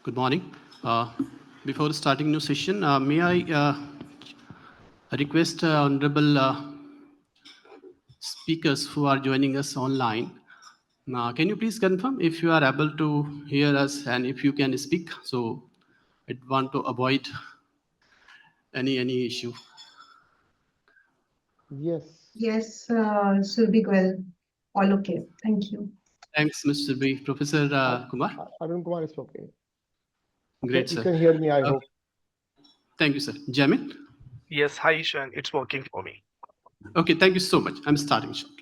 Good morning. Before starting new session, may I request honorable speakers who are joining us online, can you please confirm if you are able to hear us and if you can speak? So I want to avoid any issue. Yes, Yes, should be well. All okay. Thank you. Thanks, Mr. B. Professor Kumar. Arun Kumar is okay. Great, You sir. can hear me, I hope. Thank you, sir. Jamin? Yes, hi Ishan, it's working for me. Okay, thank you so much. I'm starting shortly.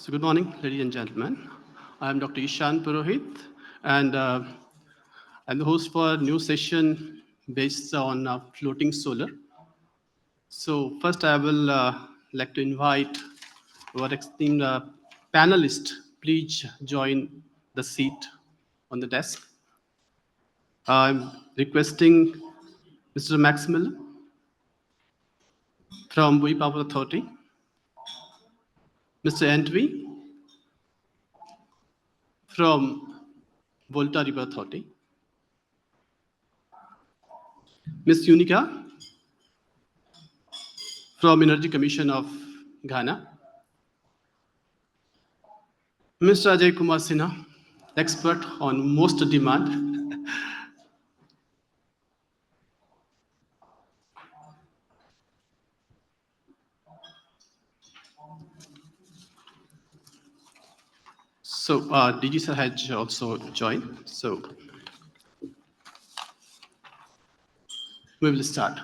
So good morning, ladies and gentlemen. I am Dr. Ishan Purohit, and I'm the host for a new session based on floating solar. So first, I will like to invite our esteemed panelist. Please join the seat on the desk. I'm requesting Mr. Max Miller from We Power Authority, Mr. Antwi from Volta River Authority, Ms. Unica from Energy Commission of Ghana, Mr. Ajay Kumar Sinha, expert on most demand. So DG sir has also joined. So we will start.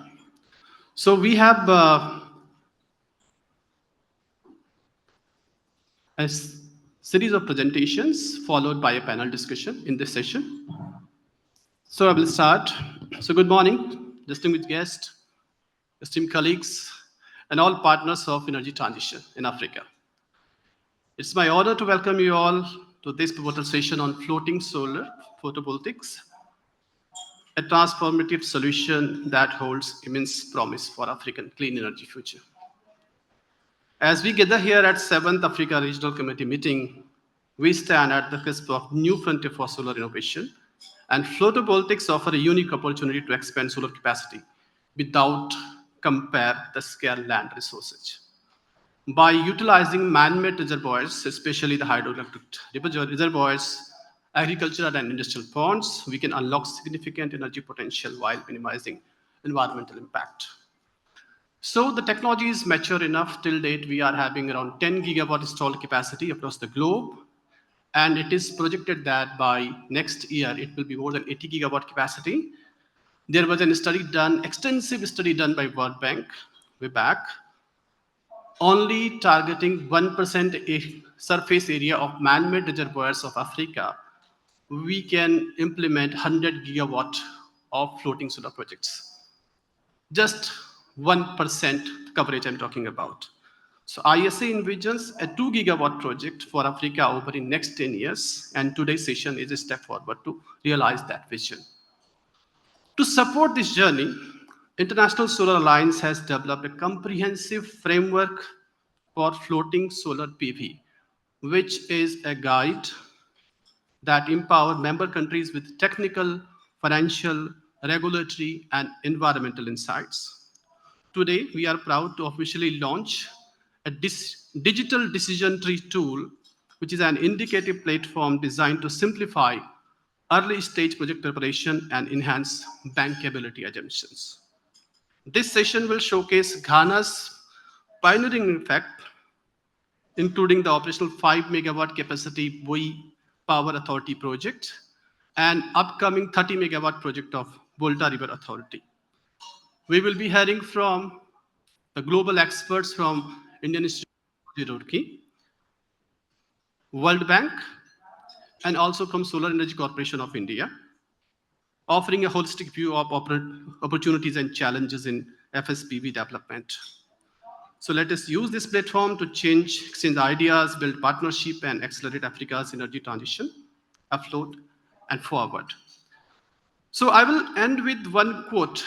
So we have a series of presentations followed by a panel discussion in this session. So I will start. So good morning, distinguished guests, esteemed colleagues, and all partners of energy transition in Africa. It's my honor to welcome you all to this pivotal session on floating solar photovoltaics, a transformative solution that holds immense promise for African clean energy future. As we gather here at 7th Africa Regional Committee meeting, we stand at the cusp of new frontier for solar innovation, and photovoltaics offer a unique opportunity to expand solar capacity without compare the scarce land resources. By utilizing man-made reservoirs, especially the hydroelectric reservoirs, agricultural and industrial ponds, we can unlock significant energy potential while minimizing environmental impact. So the technology is mature enough. Till date, we are having around 10 gigawatt installed capacity across the globe. And it is projected that by next year, it will be more than 80 gigawatt capacity. There was an study done, extensive study done by World Bank way back, only targeting 1% surface area of man-made reservoirs of Africa, we can implement 100 gigawatt of floating solar projects. Just 1% coverage I'm talking about. So ISA envisions a 2 gigawatt project for Africa over the next 10 years, and today's session is a step forward to realize that vision. To support this journey, International Solar Alliance has developed a comprehensive framework for floating solar PV, which is a guide that empowers member countries with technical, financial, regulatory, and environmental insights. Today, we are proud to officially launch a digital decision tree tool, which is an indicative platform designed to simplify early stage project preparation and enhance bankability assumptions. This session will showcase Ghana's pioneering effect, including the operational 5 megawatt capacity Bui Power Authority project and upcoming 30 megawatt project of Volta River Authority. We will be hearing from the global experts from Indian Institute of Technology, World Bank, and also from Solar Energy Corporation of India, offering a holistic view of opportunities and challenges in FSPV development. So let us use this platform to exchange ideas, build partnership, and accelerate Africa's energy transition, afloat, and forward. So I will end with one quote,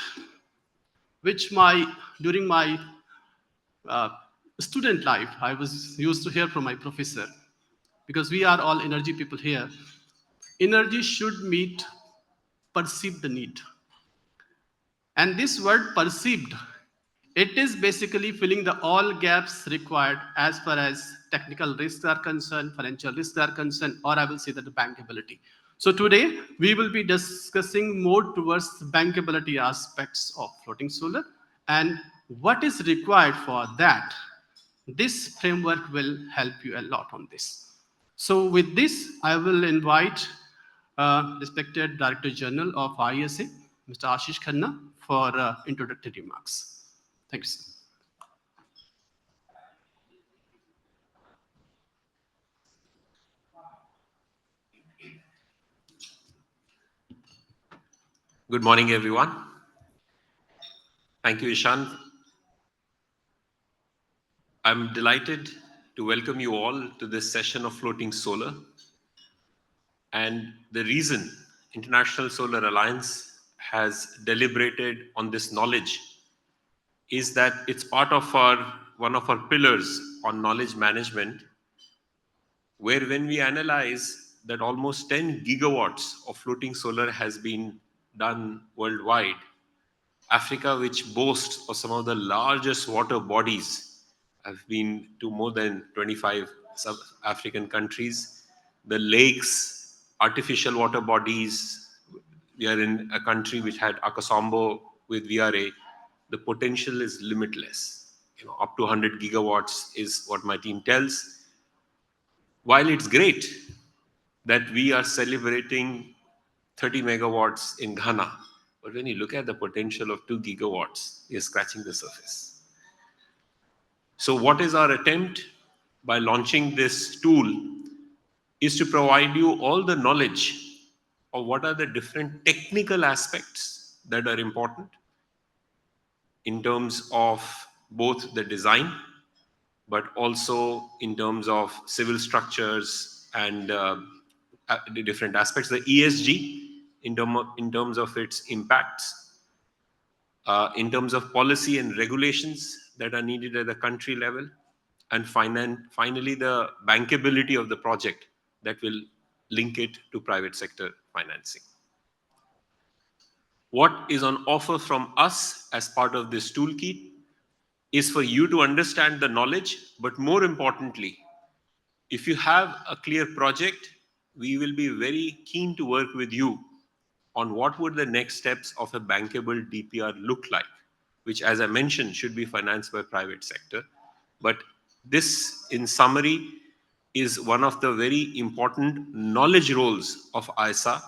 which during my uh, student life, I was used to hear from my professor, because we are all energy people here. Energy should meet perceive the need. And this word perceived, it is basically filling the all gaps required as far as technical risks are concerned, financial risks are concerned, or I will say that the bankability. So today we will be discussing more towards the bankability aspects of floating solar and what is required for that. This framework will help you a lot on this. So with this, I will invite respected Director General of ISA, Mr. Ashish Khanna, for introductory remarks. Thank you, sir. Good morning, everyone. Thank you, Ishan. I'm delighted to welcome you all to this session of Floating Solar. And the reason International Solar Alliance has deliberated on this knowledge is that it's part of one of our pillars on knowledge management, where when we analyze that almost 10 gigawatts of floating solar has been done worldwide, Africa, which boasts of some of the largest water bodies, have been to more than 25 sub-African countries. The lakes, artificial water bodies, we are in a country which had Akosombo with VRA. The potential is limitless. Up to 100 gigawatts is what my team tells. While it's great that we are celebrating 30 megawatts in Ghana, but when you look at the potential of 2 gigawatts, you're scratching the surface. So what is our attempt by launching this tool is to provide you all the knowledge of what are the different technical aspects that are important in terms of both the design, but also in terms of civil structures and the different aspects, the ESG in terms of its impacts, in terms of policy and regulations that are needed at the country level, and finally the bankability of the project that will link it to private sector financing. What is on offer from us as part of this toolkit is for you to understand the knowledge, but more importantly, if you have a clear project, we will be very keen to work with you on what would the next steps of a bankable DPR look like, which, as I mentioned, should be financed by private sector. But this, in summary, is one of the very important knowledge roles of ISA,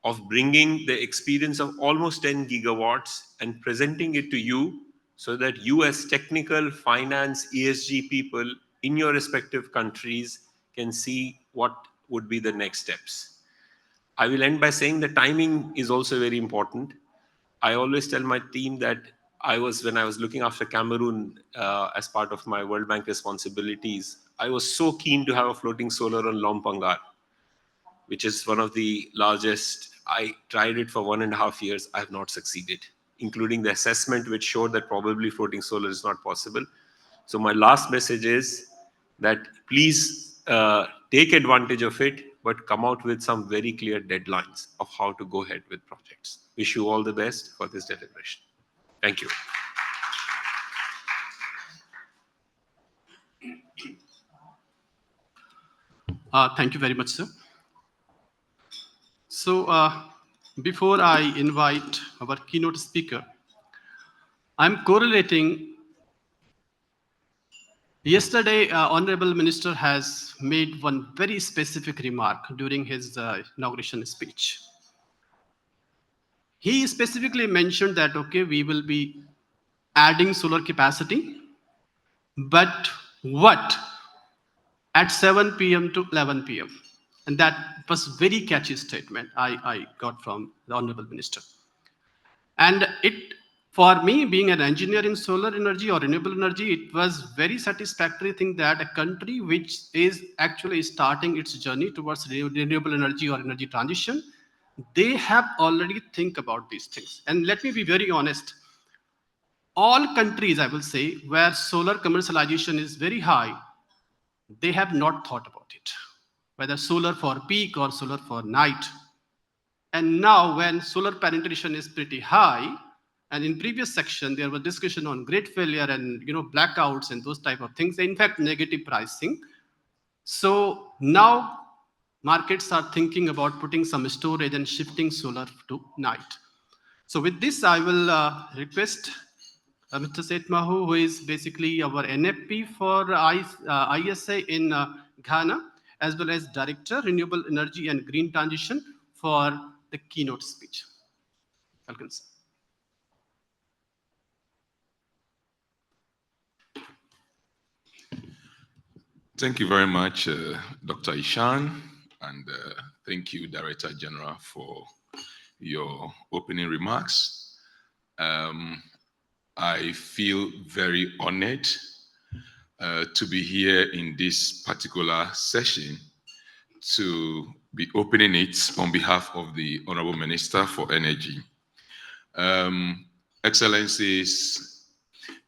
of bringing the experience of almost 10 gigawatts and presenting it to you so that you, as technical, finance, ESG people in your respective countries, can see what would be the next steps. I will end by saying the timing is also very important. I always tell my team that when I was looking after Cameroon as part of my World Bank responsibilities, I was so keen to have a floating solar on Lompangar, which is one of the largest. I tried it for 1.5 years. I have not succeeded, including the assessment, which showed that probably floating solar is not possible. So my last message is that please take advantage of it, but come out with some very clear deadlines of how to go ahead with projects. Wish you all the best for this deliberation. Thank you. Thank you very much, sir. So before I invite our keynote speaker, I'm correlating. Yesterday, Honorable Minister has made one very specific remark during his inauguration speech. he specifically mentioned that, okay, we will be adding solar capacity, but what? At 7 p.m. to 11 p.m. And that was very catchy statement I got from the Honorable Minister. And it, for me, being an engineer in solar energy or renewable energy, it was very satisfactory thing that a country which is actually starting its journey towards renewable energy or energy transition, they have already think about these things. And let me be very honest, all countries, I will say, where solar commercialization is very high, they have not thought about it, whether solar for peak or solar for night. And now when solar penetration is pretty high, and in previous section there was discussion on grid failure and blackouts and those type of things, in fact negative pricing. So now markets are thinking about putting some storage and shifting solar to night. So with this, I will request Mr. Seth Mahu, who is basically our NFP for ISA in Ghana, as well as Director, Renewable Energy and Green Transition, for the keynote speech. Welcome, sir. Thank you very much, Dr. Ishan, and thank you, Director General, for your opening remarks. I feel very honored to be here in this particular session to be opening it on behalf of the Honorable Minister for Energy. Excellencies,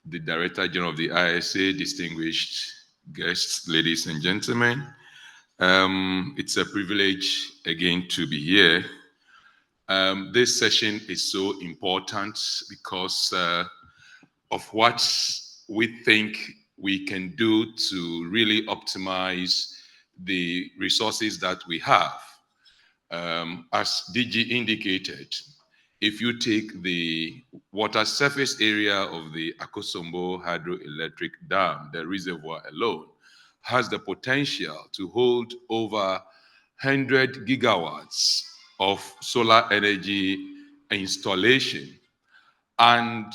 the Director General of the ISA, distinguished guests, ladies and gentlemen, it's a privilege again to be here. This session is so important because of what we think we can do to really optimize the resources that we have. As DG indicated, if you take the water surface area of the Akosombo Hydroelectric Dam, the reservoir alone, has the potential to hold over 100 gigawatts of solar energy installation. And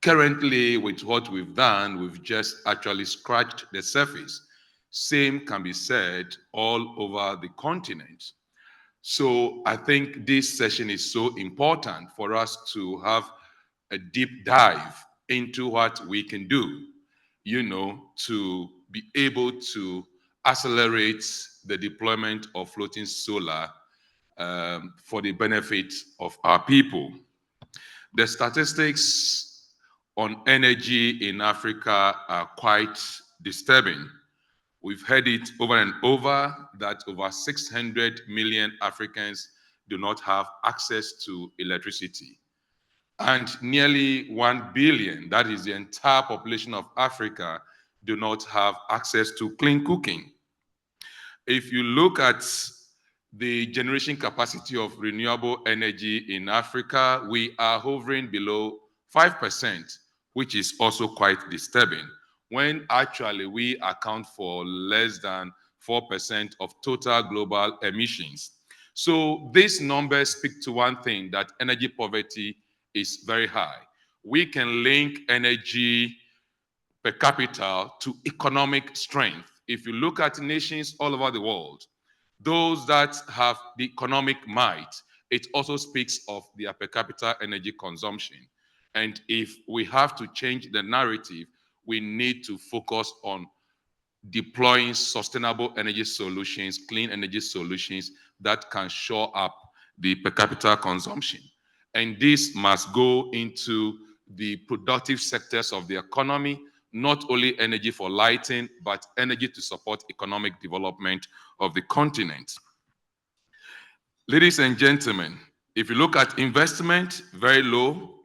currently, with what we've done, we've just actually scratched the surface. Same can be said all over the continent. So I think this session is so important for us to have a deep dive into what we can do, to be able to accelerate the deployment of floating solar for the benefit of our people. The statistics on energy in Africa are quite disturbing. We've heard it over and over that over 600 million Africans do not have access to electricity. And nearly 1 billion, that is the entire population of Africa, do not have access to clean cooking. If you look at the generation capacity of renewable energy in Africa, we are hovering below 5%, which is also quite disturbing, when actually we account for less than 4% of total global emissions. So these numbers speak to one thing, that energy poverty is very high. We can link energy per capita to economic strength. If you look at nations all over the world, those that have the economic might, it also speaks of their per capita energy consumption. And if we have to change the narrative, we need to focus on deploying sustainable energy solutions, clean energy solutions that can shore up the per capita consumption. And this must go into the productive sectors of the economy, not only energy for lighting, but energy to support economic development of the continent. Ladies and gentlemen, if you look at investment, very low,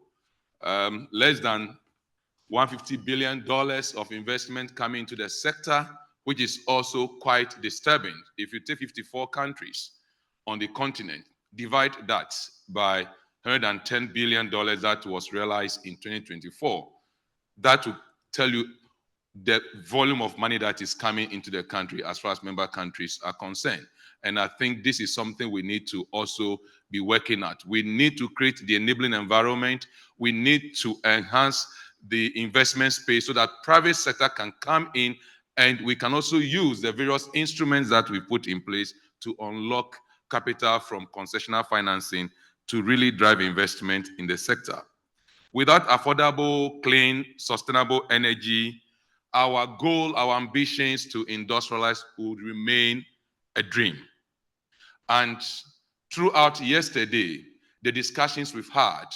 less than $150 billion of investment coming into the sector, which is also quite disturbing. If you take 54 countries on the continent, divide that by $110 billion that was realized in 2024, that will tell you the volume of money that is coming into the country as far as member countries are concerned. And I think this is something we need to also be working at. We need to create the enabling environment. We need to enhance the investment space so that private sector can come in, and we can also use the various instruments that we put in place to unlock capital from concessional financing to really drive investment in the sector. Without affordable, clean, sustainable energy, our goal, our ambitions to industrialize would remain a dream. And throughout yesterday, the discussions we've had,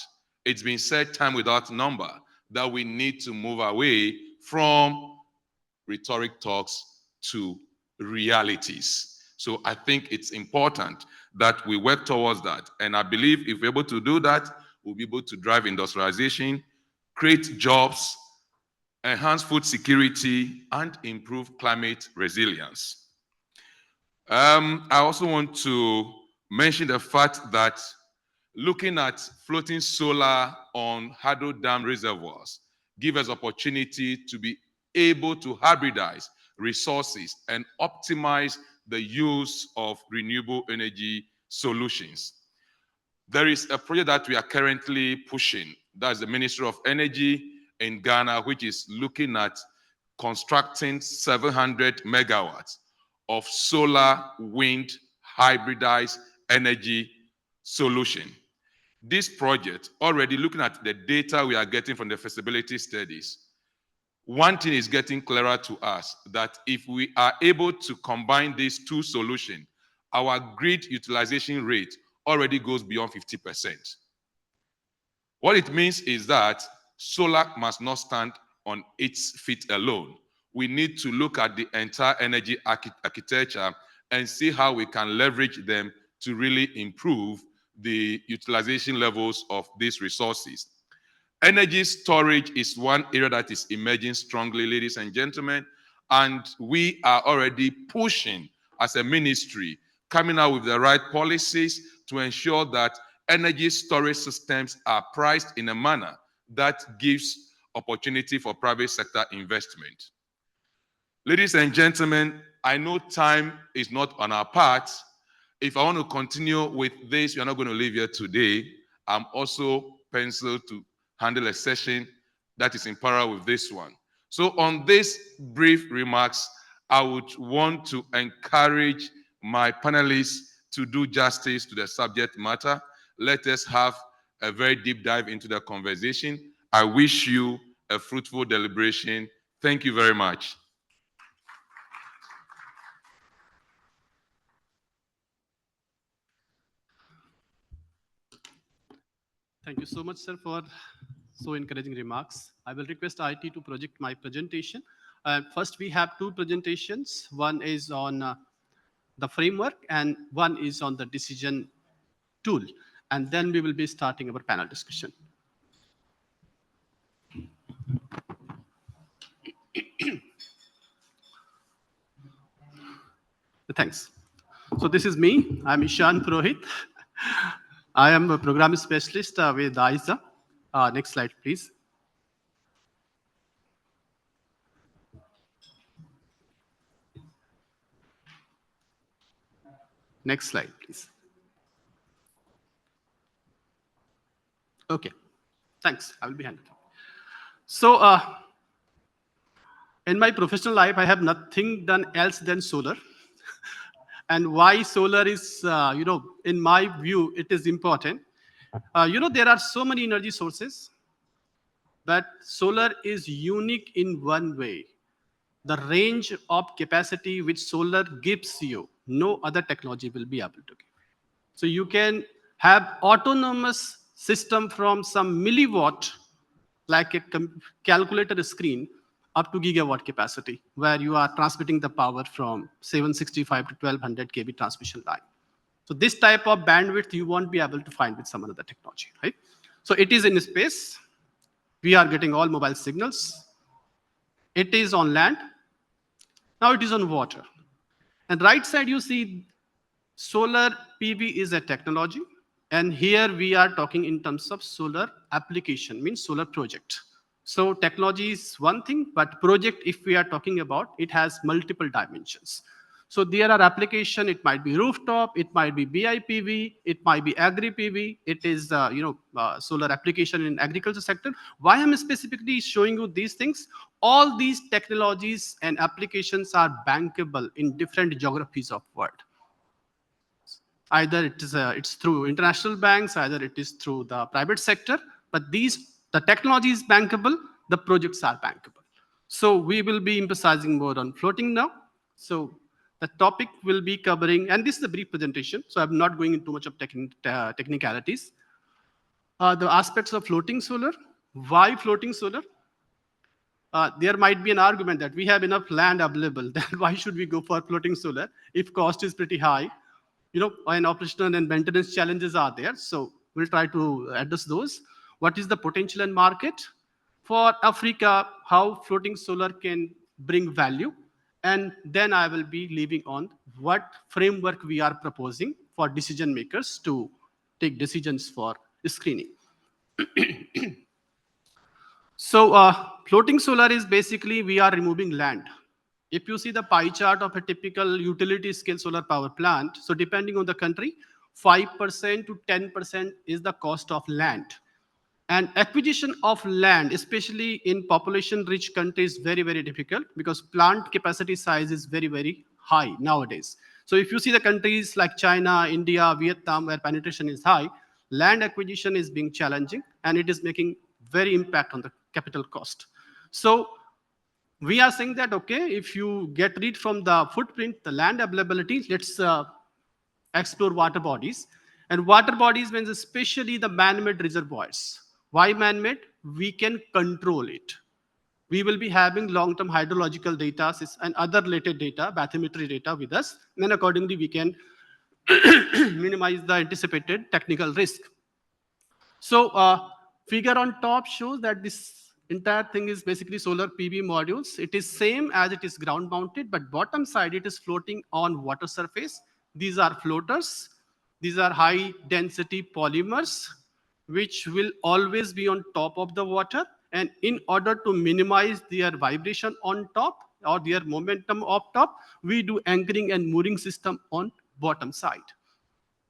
it's been said time without number that we need to move away from rhetoric talks to realities. So I think it's important that we work towards that. And I believe if we're able to do that, we'll be able to drive industrialization, create jobs, enhance food security, and improve climate resilience. I also want to mention the fact that looking at floating solar on hydro dam reservoirs give us opportunity to be able to hybridize resources and optimize the use of renewable energy solutions. There is a project that we are currently pushing. That's the Ministry of Energy in Ghana, which is looking at constructing 700 megawatts of solar wind hybridized energy solution. This project, already looking at the data we are getting from the feasibility studies, one thing is getting clearer to us, that if we are able to combine these two solutions, our grid utilization rate already goes beyond 50%. What it means is that solar must not stand on its feet alone. We need to look at the entire energy architecture and see how we can leverage them to really improve the utilization levels of these resources. Energy storage is one area that is emerging strongly, ladies and gentlemen, and we are already pushing as a ministry, coming out with the right policies to ensure that energy storage systems are priced in a manner that gives opportunity for private sector investment. Ladies and gentlemen, I know time is not on our part. If I want to continue with this, we are not going to leave here today. I'm also penciled to handle a session that is in parallel with this one. So on these brief remarks, I would want to encourage my panelists to do justice to the subject matter. Let us have a very deep dive into the conversation. I wish you a fruitful deliberation. Thank you very much. Thank you so much, sir, for so encouraging remarks. I will request IT to project my presentation. First, we have two presentations. One is on the framework, and one is on the decision tool. And then we will be starting our panel discussion. Thanks. So this is me. I'm Ishan Purohit. I am a program specialist with ISA. Next slide, please. Next slide, please. Okay, thanks. I will be handed. So in my professional life, I have nothing done else than solar. And why solar is, in my view, it is important. There are so many energy sources, but solar is unique in one way. The range of capacity which solar gives you, no other technology will be able to give. So you can have autonomous system from some milliwatt, like a calculator screen, up to gigawatt capacity, where you are transmitting the power from 765 to 1200 kV transmission line. So this type of bandwidth you won't be able to find with some other technology, right? So it is in space. We are getting all mobile signals. It is on land. Now it is on water. And right side you see solar PV is a technology. And here we are talking in terms of solar application, means solar project. So technology is one thing, but project, if we are talking about, it has multiple dimensions. So there are application, it might be rooftop, it might be BIPV, it might be agri PV, it is solar application in agriculture sector. Why I'm specifically showing you these things? All these technologies and applications are bankable in different geographies of world. Either it's through international banks, either it is through the private sector, but the technology is bankable, the projects are bankable. So we will be emphasizing more on floating now. So the topic will be covering, and this is a brief presentation, so I'm not going into much of technicalities. The aspects of floating solar. Why floating solar? There might be an argument that we have enough land available, then why should we go for floating solar if cost is pretty high? And operational and maintenance challenges are there. So we'll try to address those. What is the potential and market? For Africa, how floating solar can bring value. And then I will be leaving on what framework we are proposing for decision makers to take decisions for screening. So floating solar is basically we are removing land. If you see the pie chart of a typical utility scale solar power plant, so depending on the country, 5% to 10% is the cost of land. And acquisition of land, especially in population-rich countries, is very, very difficult because plant capacity size is very, very high nowadays. So if you see the countries like China, India, Vietnam, where penetration is high, land acquisition is being challenging, and it is making very impact on the capital cost. So we are saying that, okay, if you get rid from the footprint, the land availability, let's explore water bodies. And water bodies means especially the man-made reservoirs. Why man-made? We can control it. We will be having long-term hydrological data and other related data, bathymetry data with us. And then accordingly, we can minimize the anticipated technical risk. So figure on top shows that this entire thing is basically solar PV modules. It is same as it is ground mounted, but bottom side, it is floating on water surface. These are floaters. These are high density polymers, which will always be on top of the water. And in order to minimize their vibration on top or their momentum up top, we do anchoring and mooring system on bottom side.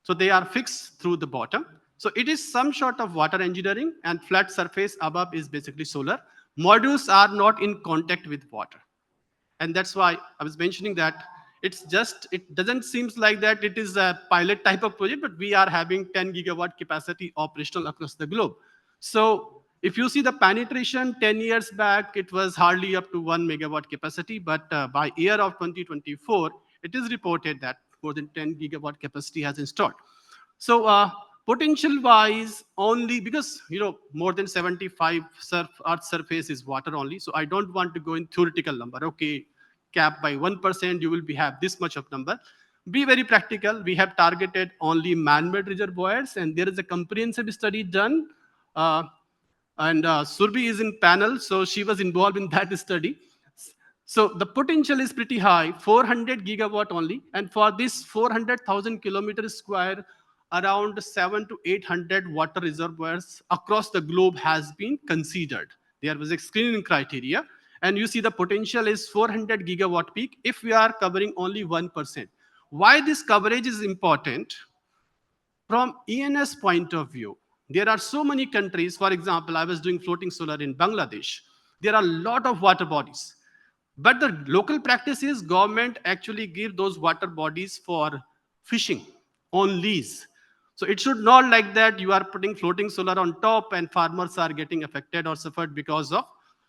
So they are fixed through the bottom. So it is some sort of water engineering, and flat surface above is basically solar. Modules are not in contact with water. And that's why I was mentioning that it doesn't seem like that it is a pilot type of project, but we are having 10 gigawatt capacity operational across the globe. So if you see the penetration 10 years back, it was hardly up to 1 megawatt capacity, but by year of 2024, it is reported that more than 10 gigawatt capacity has installed. So potential wise, only because more than 75 earth surface is water only, so I don't want to go in theoretical number. Okay, cap by 1%, you will have this much of number. Be very practical. We have targeted only man-made reservoirs, and there is a comprehensive study done. And Surbi is in panel, so she was involved in that study. So the potential is pretty high, 400 gigawatt only. And for this 400,000 kilometers square, around 7 to 800 water reservoirs across the globe has been considered. There was a screening criteria. And you see the potential is 400 gigawatt peak if we are covering only 1%. Why this coverage is important? From ENS point of view, there are so many countries. For example, I was doing floating solar in Bangladesh. There are a lot of water bodies. But the local practice is government actually give those water bodies for fishing on lease. So it should not like that you are putting floating solar on top and farmers are getting affected or suffered because of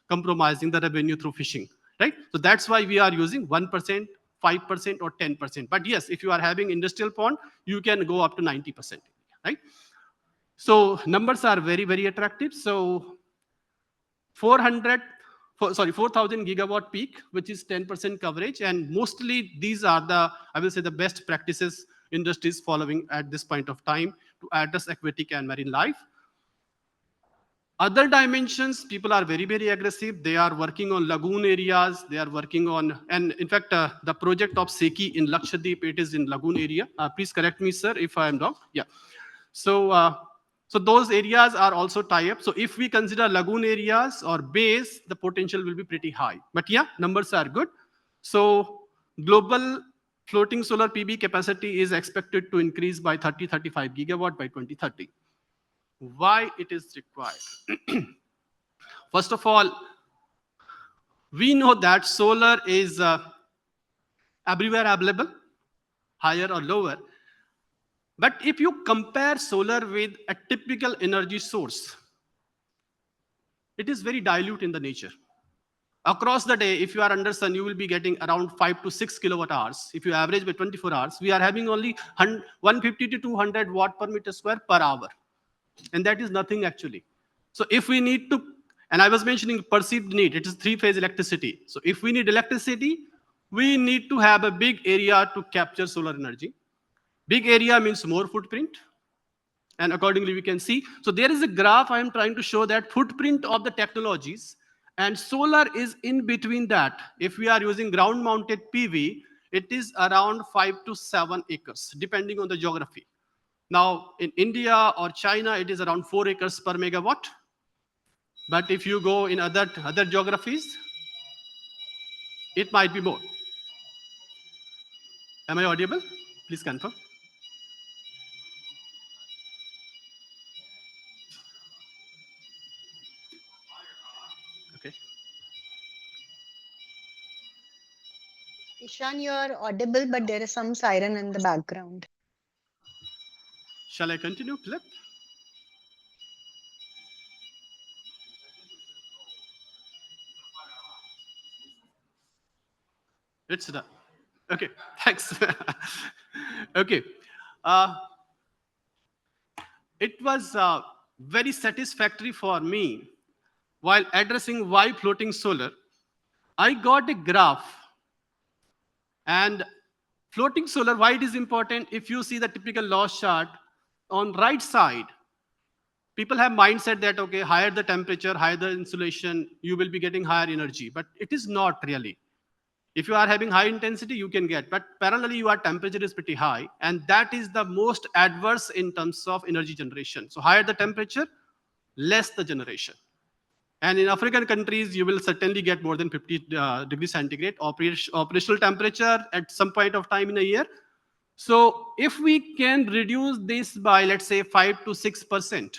compromising the revenue through fishing, right? So that's why we are using 1%, 5%, or 10%. But yes, if you are having industrial pond, you can go up to 90%, right? So numbers are very, very attractive. So 4,000 gigawatt peak, which is 10% coverage. And mostly these are I will say, the best practices industries following at this point of time to address aquatic and marine life. Other dimensions, people are very, very aggressive. They are working on lagoon areas. They are working on, and in fact, the project of Seki in Lakshadweep, it is in lagoon area. Please correct me, sir, if I am wrong. Yeah. So those areas are also tie-up. So if we consider lagoon areas or bays, the potential will be pretty high. But yeah, numbers are good. So global floating solar PV capacity is expected to increase by 30-35 gigawatt by 2030. Why it is required? First of all, we know that solar is everywhere available, higher or lower. But if you compare solar with a typical energy source, it is very dilute in the nature. Across the day, if you are under sun, you will be getting around 5 to 6 kilowatt hours. If you average by 24 hours, we are having only 150 to 200 watt per meter square per hour. And that is nothing actually. So if we need to, and I was mentioning perceived need, it is three-phase electricity. So if we need electricity, we need to have a big area to capture solar energy. Big area means more footprint. And accordingly, we can see. So there is a graph I am trying to show that footprint of the technologies, and solar is in between that. If we are using ground-mounted PV, it is around 5 to 7 acres, depending on the geography. Now, in India or China, it is around 4 acres per megawatt. But if you go in other geographies, it might be more. Am I audible? Please confirm. Okay. Ishan, you are audible, but there is some siren in the background. Shall I continue, Philip? It's done. Okay, thanks. Okay. Uh, it was very satisfactory for me while addressing why floating solar. I got a graph, and floating solar, why it is important? If you see the typical loss chart on right side, people have mindset that, okay, higher the temperature, higher the insulation, you will be getting higher energy, but it is not really. If you are having high intensity, you can get, but parallelly your temperature is pretty high, and that is the most adverse in terms of energy generation. So higher the temperature, less the generation. And in African countries, you will certainly get more than 50 degrees centigrade operational temperature at some point of time in a year. So if we can reduce this by, let's say, 5 to 6%,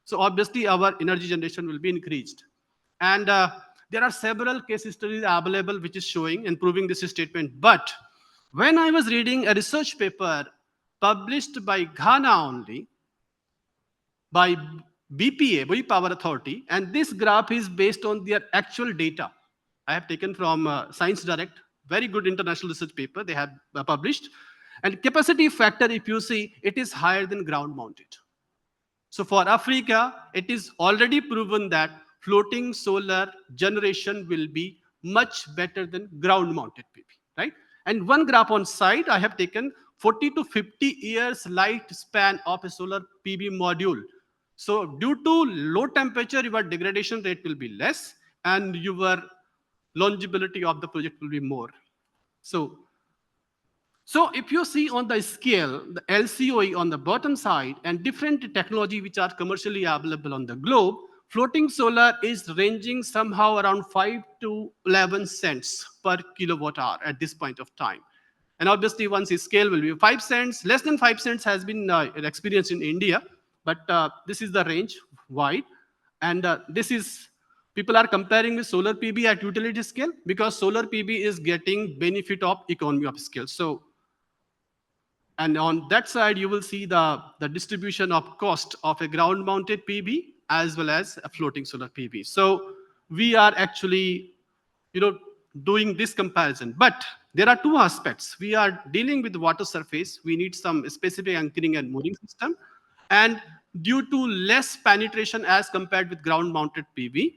so obviously our energy generation will be increased. And there are several case studies available which is showing and proving this statement. But when I was reading a research paper published by Ghana only, by BPA, Bui Power Authority, and this graph is based on their actual data. I have taken from Science Direct, very good international research paper they have published. And capacity factor, if you see, it is higher than ground mounted. So for Africa, it is already proven that floating solar generation will be much better than ground mounted PV, right? And one graph on side, I have taken 40 to 50 years lifespan of a solar PV module. So due to low temperature, your degradation rate will be less and your longevity of the project will be more. So if you see on the scale, the LCOE on the bottom side and different technology which are commercially available on the globe, floating solar is ranging somehow around 5 to 11 cents per kilowatt hour at this point of time. And obviously once the scale will be 5 cents, less than 5 cents has been experienced in India, but this is the range wide. And this is, people are comparing with solar PV at utility scale because solar PV is getting benefit of economy of scale. So, and on that side, you will see the distribution of cost of a ground-mounted PV as well as a floating solar PV. So we are actually, doing this comparison. But there are two aspects. We are dealing with water surface. We need some specific anchoring and mooring system. And due to less penetration as compared with ground-mounted PV,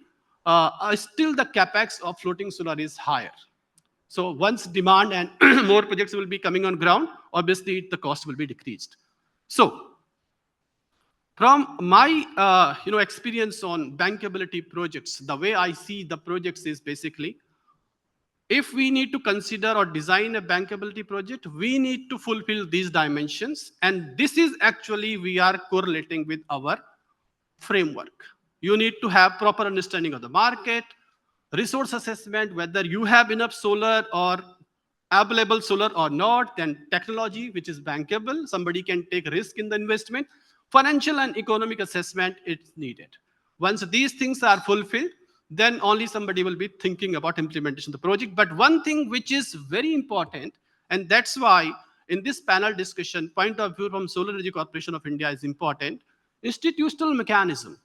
still the capex of floating solar is higher. So once demand and more projects will be coming on ground, obviously the cost will be decreased. So from my experience on bankability projects, the way I see the projects is basically, if we need to consider or design a bankability project, we need to fulfill these dimensions. And this is actually, we are correlating with our framework. You need to have proper understanding of the market, resource assessment, whether you have enough solar or available solar or not, then technology, which is bankable, somebody can take risk in the investment, financial and economic assessment is needed. Once these things are fulfilled, then only somebody will be thinking about implementation of the project. But one thing which is very important, and that's why in this panel discussion, point of view from Solar Energy Corporation of India is important, institutional mechanism.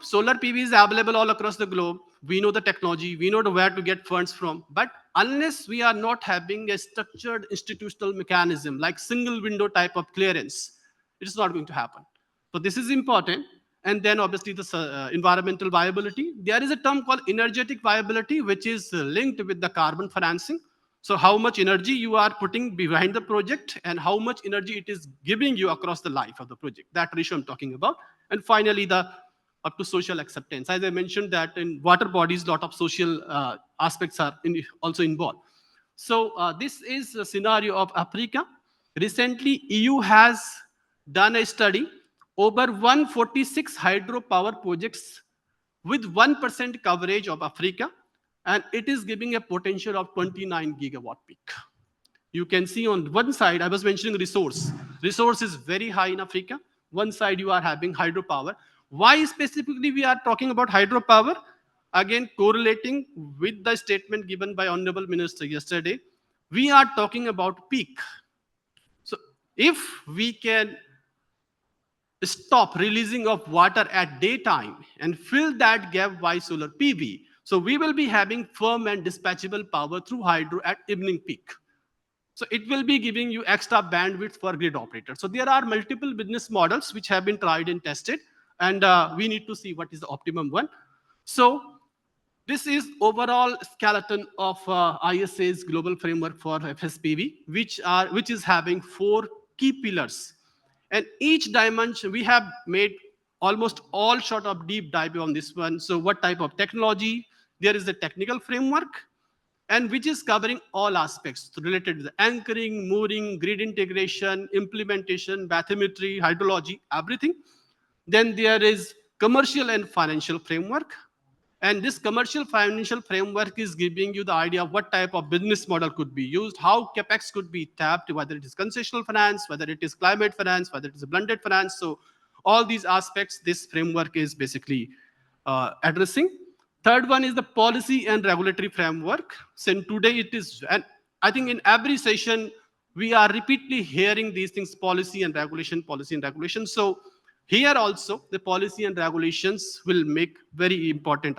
Solar PV is available all across the globe. We know the technology, we know where to get funds from. But unless we are not having a structured institutional mechanism like single window type of clearance, it is not going to happen. So this is important. And then obviously the environmental viability. There is a term called energetic viability, which is linked with the carbon financing. So how much energy you are putting behind the project and how much energy it is giving you across the life of the project. That ratio I'm talking about. And finally, the up to social acceptance. As I mentioned that in water bodies, a lot of social aspects are also involved. So this is a scenario of Africa. Recently, EU has done a study over 146 hydropower projects with 1% coverage of Africa, and it is giving a potential of 29 gigawatt peak. You can see on one side, I was mentioning resource. Resource is very high in Africa. One side you are having hydropower. Why specifically we are talking about hydropower? Again, correlating with the statement given by Honorable Minister yesterday, we are talking about peak. So if we can stop releasing of water at daytime and fill that gap by solar PV, so we will be having firm and dispatchable power through hydro at evening peak. So it will be giving you extra bandwidth for grid operators. So there are multiple business models which have been tried and tested, and we need to see what is the optimum one. So this is overall skeleton of ISA's global framework for FSPV, which is having 4 key pillars. And each dimension, we have made almost all sort of deep dive on this one. So what type of technology? There is a technical framework, and which is covering all aspects related to the anchoring, mooring, grid integration, implementation, bathymetry, hydrology, everything. Then there is commercial and financial framework. And this commercial financial framework is giving you the idea of what type of business model could be used, how capex could be tapped, whether it is concessional finance, whether it is climate finance, whether it is a blended finance. So all these aspects, this framework is basically addressing. Third one is the policy and regulatory framework. So today it is, and I think in every session, we are repeatedly hearing these things, policy and regulation, policy and regulation. So here also, the policy and regulations will make very important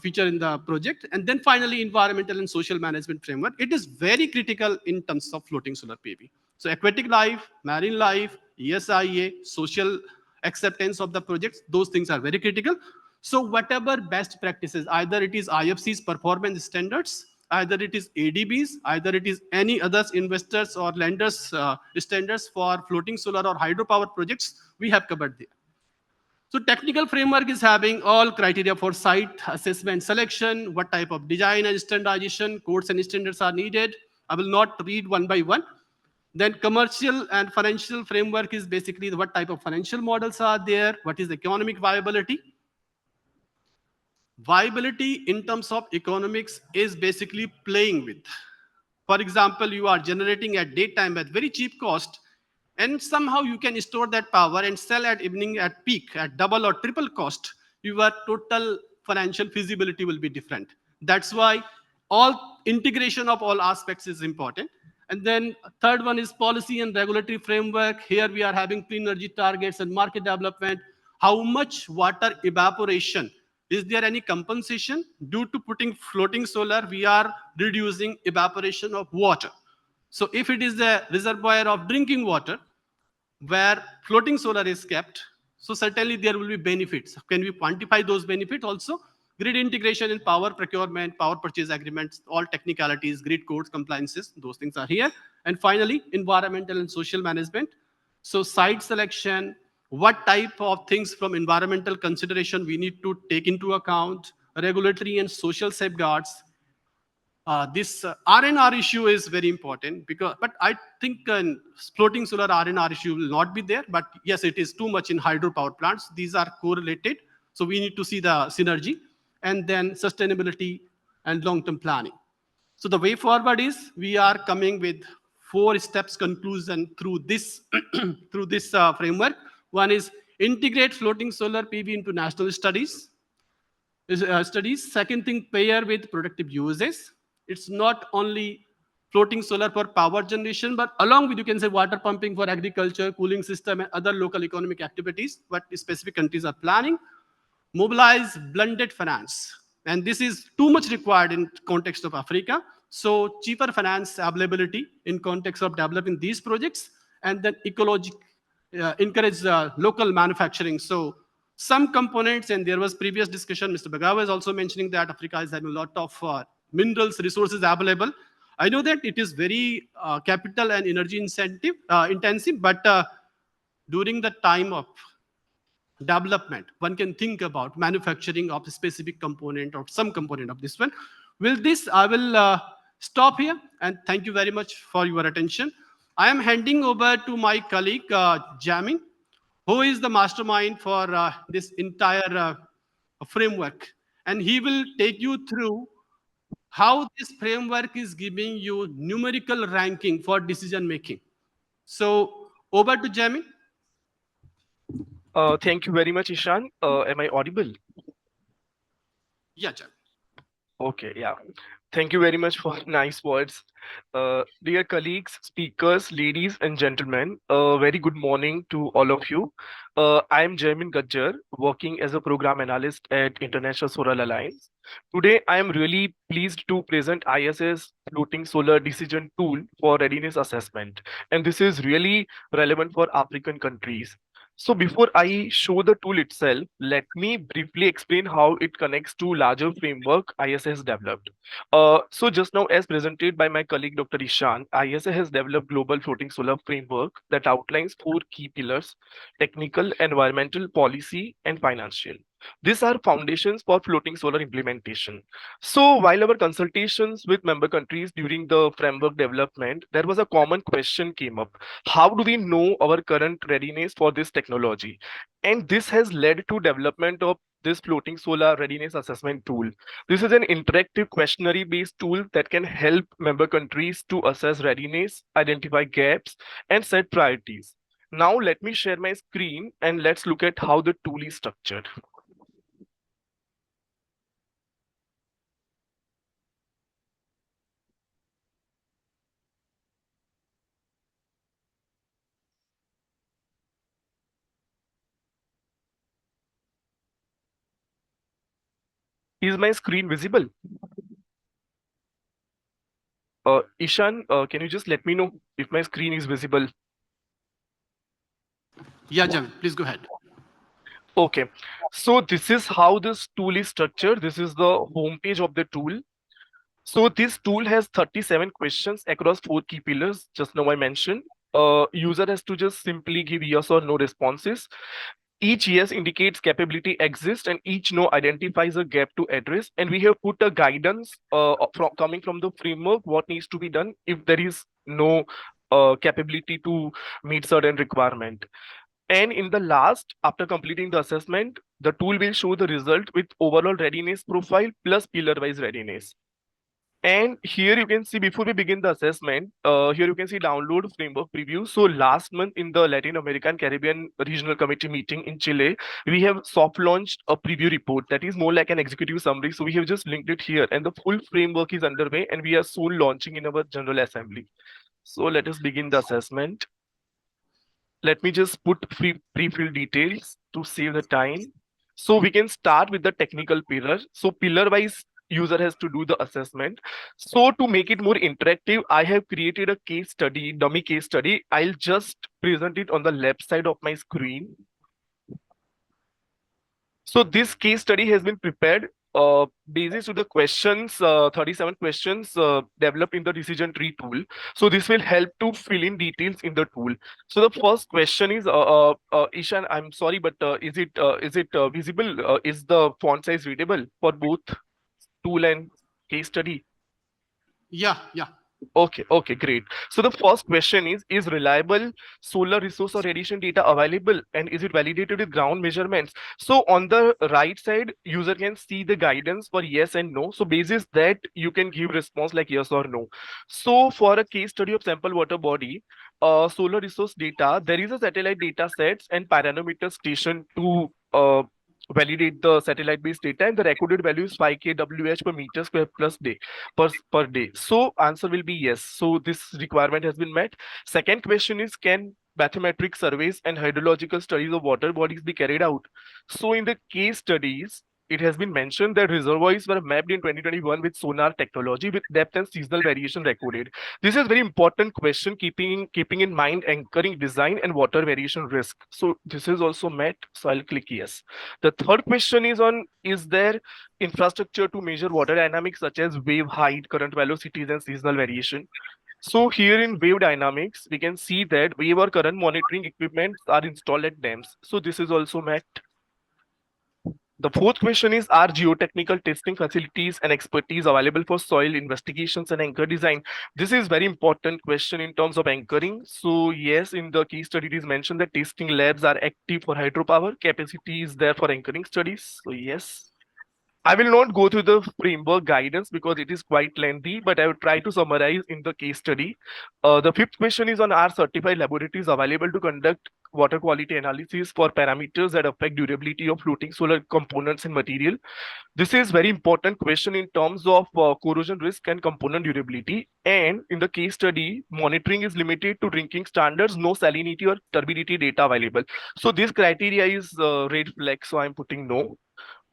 feature in the project. And then finally, environmental and social management framework. It is very critical in terms of floating solar PV. So aquatic life, marine life, ESIA, social acceptance of the projects, those things are very critical. So whatever best practices, either it is IFC's performance standards, either it is ADBs, either it is any other investors or lenders standards for floating solar or hydropower projects, we have covered there. So technical framework is having all criteria for site assessment selection, what type of design and standardization, codes and standards are needed. I will not read one by one. Then commercial and financial framework is basically what type of financial models are there, what is the economic viability. Viability in terms of economics is basically playing with. For example, you are generating at daytime at very cheap cost, and somehow you can store that power and sell at evening at peak at double or triple cost. Your total financial feasibility will be different. That's why all integration of all aspects is important. And then third one is policy and regulatory framework. Here we are having clean energy targets and market development. How much water evaporation? Is there any compensation? Due to putting floating solar, we are reducing evaporation of water. So if it is a reservoir of drinking water where floating solar is kept, so certainly there will be benefits. Can we quantify those benefits also? Grid integration in power procurement, power purchase agreements, all technicalities, grid codes, compliances, those things are here. And finally, environmental and social management. So site selection, what type of things from environmental consideration we need to take into account, regulatory and social safeguards. This R&R issue is very important but I think floating solar R&R issue will not be there. But yes, it is too much in hydropower plants. These are correlated. So we need to see the synergy. And then sustainability, and long-term planning. So the way forward is we are coming with 4 steps conclusion through this through this framework. One is integrate floating solar PV into national studies. Second thing, pair with productive uses. It's not only floating solar for power generation, but along with, you can say, water pumping for agriculture, cooling system, and other local economic activities, what specific countries are planning. Mobilize blended finance, and this is too much required in context of Africa. So cheaper finance availability in context of developing these projects, and then ecologic encourage local manufacturing. So some components, and there was previous discussion, Mr. Bagawa is also mentioning that Africa is having a lot of minerals resources available. I know that it is very capital and energy intensive, but during the time of development, one can think about manufacturing of a specific component or some component of this one. With this, I will stop here, and thank you very much for your attention. I am handing over to my colleague, Jamin, who is the mastermind for this entire framework. And he will take you through how this framework is giving you numerical ranking for decision making. So over to Jamin. Thank you very much, Ishan. Am I audible? Yeah, Jamin. Okay, yeah. Thank you very much for nice words. Dear colleagues, speakers, ladies and gentlemen, a very good morning to all of you. I am Jaimin Gajjar, working as a program analyst at International Solar Alliance. Today, I am really pleased to present ISS Floating Solar Decision Tool for Readiness Assessment. And this is really relevant for African countries. So before I show the tool itself, let me briefly explain how it connects to larger framework ISS developed. So just now, as presented by my colleague Dr. Ishan, ISA has developed global floating solar framework that outlines 4 key pillars: technical, environmental, policy, and financial. These are foundations for floating solar implementation. So while our consultations with member countries during the framework development, there was a common question came up. How do we know our current readiness for this technology? And this has led to development of this floating solar readiness assessment tool. This is an interactive questionnaire based tool that can help member countries to assess readiness, identify gaps, and set priorities. Now let me share my screen and let's look at how the tool is structured. Is my screen visible? Ishan, can you just let me know if my screen is visible? Yeah, Jamin, please go ahead. Okay, so this is how this tool is structured. This is the homepage of the tool. So this tool has 37 questions across 4 key pillars, just now I mentioned. User has to just simply give yes or no responses. Each yes indicates capability exists and each no identifies a gap to address. And we have put a guidance coming from the framework, what needs to be done if there is no capability to meet certain requirement. And in the last, after completing the assessment, the tool will show the result with overall readiness profile plus pillar-wise readiness. And here you can see, before we begin the assessment, here you can see download framework preview. So last month in the Latin American Caribbean Regional Committee meeting in Chile, we have soft launched a preview report that is more like an executive summary. So we have just linked it here and the full framework is underway and we are soon launching in our General Assembly. So let us begin the assessment. Let me just put pre-filled details to save the time. So we can start with the technical pillar. So pillar-wise, user has to do the assessment. So to make it more interactive, I have created a case study, dummy case study. I'll just present it on the left side of my screen. So this case study has been prepared basis to the questions, 37 questions developed in the decision tree tool. So this will help to fill in details in the tool. So the first question is, Ishan, I'm sorry, but is it visible? Is the font size readable for both tool and case study? Yeah, yeah. Okay, great. So the first question is reliable solar resource or radiation data available and is it validated with ground measurements? So on the right side, user can see the guidance for yes and no. So basis that you can give response like yes or no. So for a case study of sample water body, solar resource data, there is a satellite data sets and parameter station to validate the satellite based data and the recorded value is 5 kWh per meter square plus day per day. So answer will be yes. So this requirement has been met. Second question is, can bathymetric surveys and hydrological studies of water bodies be carried out? So in the case studies, it has been mentioned that reservoirs were mapped in 2021 with sonar technology with depth and seasonal variation recorded. This is very important question, keeping in mind anchoring design and water variation risk. So this is also met. So I'll click yes. The third question is on, is there infrastructure to measure water dynamics such as wave height, current velocities, and seasonal variation? So here in wave dynamics, we can see that wave or current monitoring equipments are installed at dams. So this is also met. The fourth question is, are geotechnical testing facilities and expertise available for soil investigations and anchor design? This is very important question in terms of anchoring. So yes, in the case study it is mentioned that testing labs are active for hydropower, capacity is there for anchoring studies. So yes. I will not go through the framework guidance because it is quite lengthy, but I will try to summarize in the case study. The fifth question is on, are certified laboratories available to conduct water quality analysis for parameters that affect durability of floating solar components and material? This is very important question in terms of corrosion risk and component durability. And in the case study, monitoring is limited to drinking standards, no salinity or turbidity data available. So this criteria is red flag, so I'm putting no.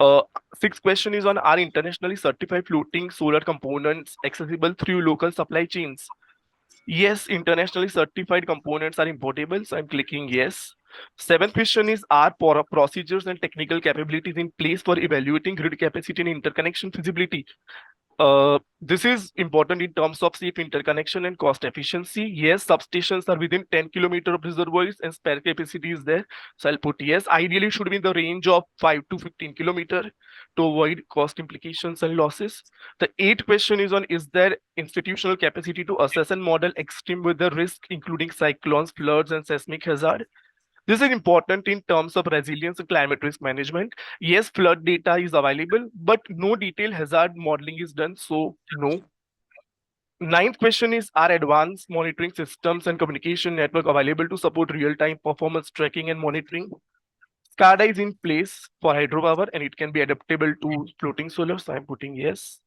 Uh, Sixth question is on, are internationally certified floating solar components accessible through local supply chains? Yes, internationally certified components are importable, so I'm clicking yes. Seventh question is, are procedures and technical capabilities in place for evaluating grid capacity and interconnection feasibility? This is important in terms of safe interconnection and cost efficiency. Yes, substations are within 10 kilometers of reservoirs and spare capacity is there. So I'll put yes. Ideally, it should be in the range of 5 to 15 kilometers to avoid cost implications and losses. The eighth question is on, is there institutional capacity to assess and model extreme weather risk, including cyclones, floods, and seismic hazard? This is important in terms of resilience and climate risk management. Yes, flood data is available, but no detailed hazard modeling is done, so no. Ninth question is, are advanced monitoring systems and communication network available to support real-time performance tracking and monitoring? SCADA is in place for hydropower and it can be adaptable to floating solar, so I'm putting yes.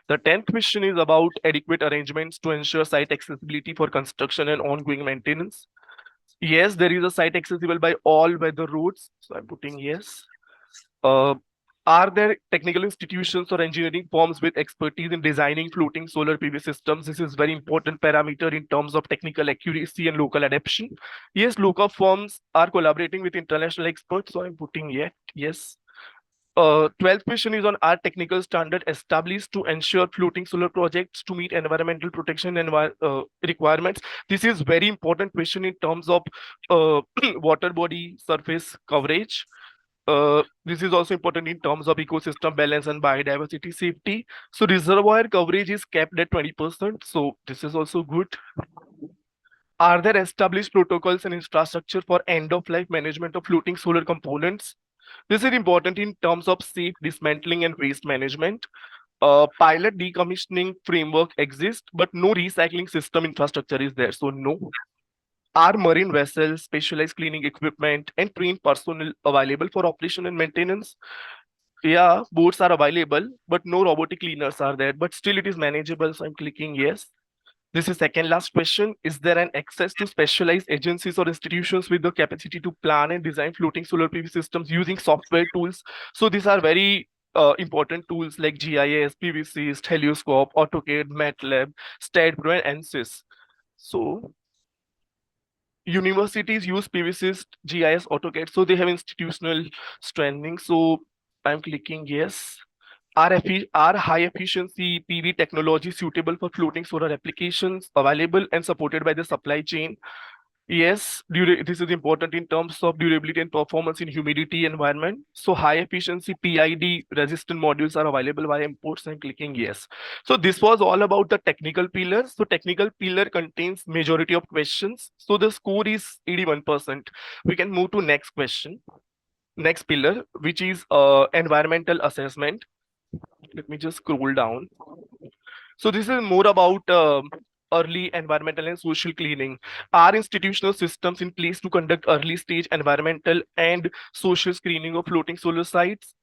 The 10th question is about adequate arrangements to ensure site accessibility for construction and ongoing maintenance. Yes, there is a site accessible by all weather roads, so I'm putting yes. Uh, are there technical institutions or engineering firms with expertise in designing floating solar PV systems? This is very important parameter in terms of technical accuracy and local adaptation. Yes, local firms are collaborating with international experts, so I'm putting yes. 12th question is on, are technical standard established to ensure floating solar projects to meet environmental protection and requirements? This is very important question in terms of water body surface coverage. This is also important in terms of ecosystem balance and biodiversity safety. So reservoir coverage is capped at 20%. So this is also good. Are there established protocols and infrastructure for end of life management of floating solar components? This is important in terms of safe dismantling and waste management. Pilot decommissioning framework exists, but no recycling system infrastructure is there. So no. Are marine vessels, specialized cleaning equipment, and trained personnel available for operation and maintenance? Yeah, boats are available, but no robotic cleaners are there. But still, it is manageable. So I'm clicking yes. This is second last question. Is there an access to specialized agencies or institutions with the capacity to plan and design floating solar PV systems using software tools? So these are very important tools like GIS, PVC, Helioscope, AutoCAD, MATLAB, StatPro, and ANSYS. So universities use PVC, GIS, AutoCAD, so they have institutional strengthening. So I'm clicking yes. Are high efficiency PV technology suitable for floating solar applications available and supported by the supply chain? Yes, this is important in terms of durability and performance in humidity environment. So high efficiency PID resistant modules are available via imports and clicking yes. So this was all about the technical pillar. So technical pillar contains majority of questions. So the score is 81%. We can move to next question. Next pillar, which is environmental assessment. Let me just scroll down. So this is more about early environmental and social cleaning. Are institutional systems in place to conduct early stage environmental and social screening of floating solar sites?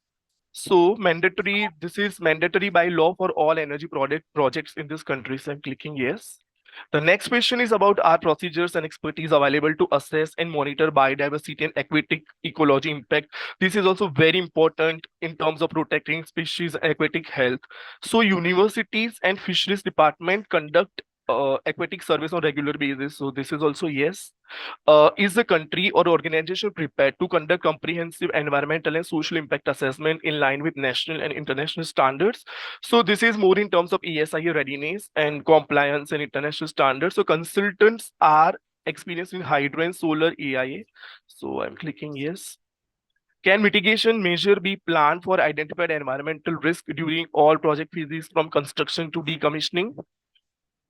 So mandatory, this is mandatory by law for all energy projects in this country. So I'm clicking yes. The next question is about our procedures and expertise available to assess and monitor biodiversity and aquatic ecology impact. This is also very important in terms of protecting species and aquatic health. So universities and fisheries department conduct aquatic surveys on regular basis. So this is also yes. Is the country or organization prepared to conduct comprehensive environmental and social impact assessment in line with national and international standards? So this is more in terms of ESIA readiness and compliance and international standards. So consultants are experienced in hydro and solar AIA. So I'm clicking yes. Can mitigation measure be planned for identified environmental risk during all project phases from construction to decommissioning?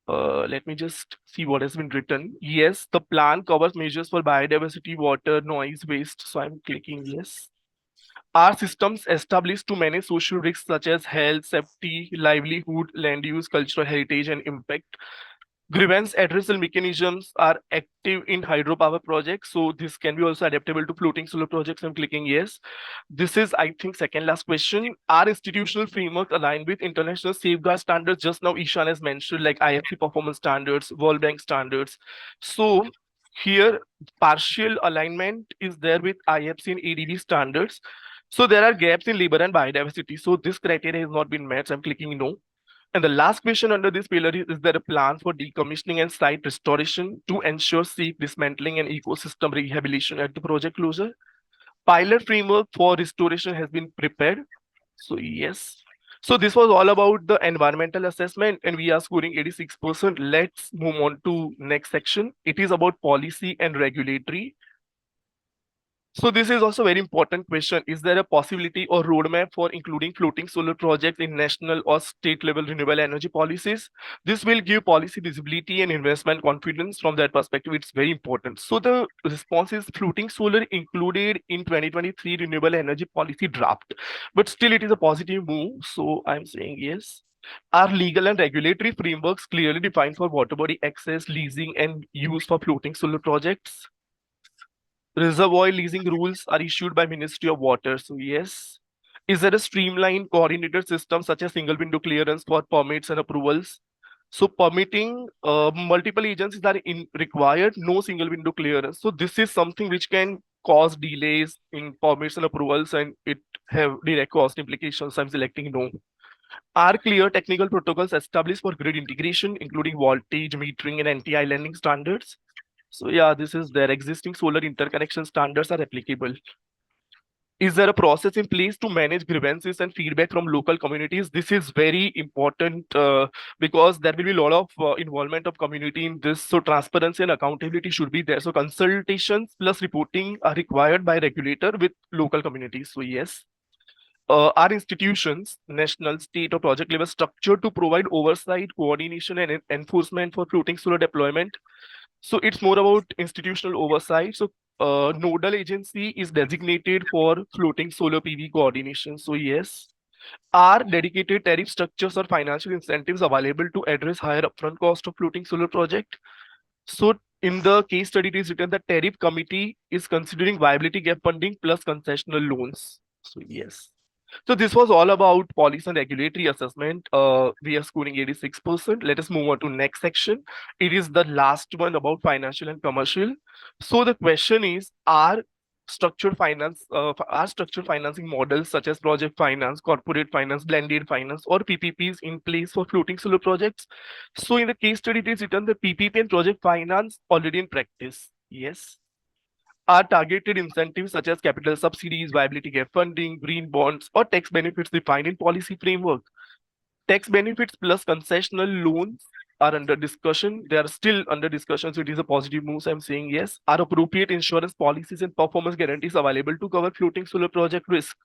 Let me just see what has been written. Yes, the plan covers measures for biodiversity, water, noise, waste. So I'm clicking yes. Are systems established to manage social risks such as health, safety, livelihood, land use, cultural heritage, and impact? Grievance addressal mechanisms are active in hydropower projects, so this can be also adaptable to floating solar projects. I'm clicking yes. This is, I think, second last question. Are institutional framework aligned with international safeguard standards? Just now, Ishan has mentioned like IFC performance standards, World Bank standards. So here, partial alignment is there with IFC and ADB standards. So there are gaps in labor and biodiversity. So this criteria has not been met. So I'm clicking no. And the last question under this pillar is there a plan for decommissioning and site restoration to ensure safe dismantling and ecosystem rehabilitation at the project closure? Pilot framework for restoration has been prepared. So yes. So this was all about the environmental assessment and we are scoring 86%. Let's move on to next section. It is about policy and regulatory. So this is also a very important question. Is there a possibility or roadmap for including floating solar projects in national or state level renewable energy policies? This will give policy visibility and investment confidence. From that perspective, it's very important. So the response is floating solar included in 2023 renewable energy policy draft, but still it is a positive move. So I'm saying yes. Are legal and regulatory frameworks clearly defined for water body access, leasing, and use for floating solar projects? Reservoir leasing rules are issued by Ministry of Water. So yes. Is there a streamlined coordinated system such as single window clearance for permits and approvals? So permitting multiple agencies are required, no single window clearance. So this is something which can cause delays in permits and approvals and it have direct cost implications. I'm selecting no. Are clear technical protocols established for grid integration, including voltage, metering, and anti-islanding standards? So yeah, this is their existing solar interconnection standards are applicable. Is there a process in place to manage grievances and feedback from local communities? This is very important because there will be a lot of involvement of community in this. So transparency and accountability should be there. So consultations plus reporting are required by regulator with local communities. So yes. Are institutions, national, state, or project level structured to provide oversight, coordination, and enforcement for floating solar deployment? So it's more about institutional oversight. So nodal agency is designated for floating solar PV coordination. So yes. Are dedicated tariff structures or financial incentives available to address higher upfront cost of floating solar project? So in the case study, it is written that tariff committee is considering viability gap funding plus concessional loans. So yes. So this was all about policy and regulatory assessment. We are scoring 86%. Let us move on to next section. It is the last one about financial and commercial. So the question is, are structured financing models such as project finance, corporate finance, blended finance, or PPPs in place for floating solar projects? So in the case study, it is written that PPP and project finance already in practice. Yes. Are targeted incentives such as capital subsidies, viability gap funding, green bonds, or tax benefits defined in policy framework? Tax benefits plus concessional loans are under discussion. They are still under discussion, so it is a positive move. So I'm saying yes. Are appropriate insurance policies and performance guarantees available to cover floating solar project risk?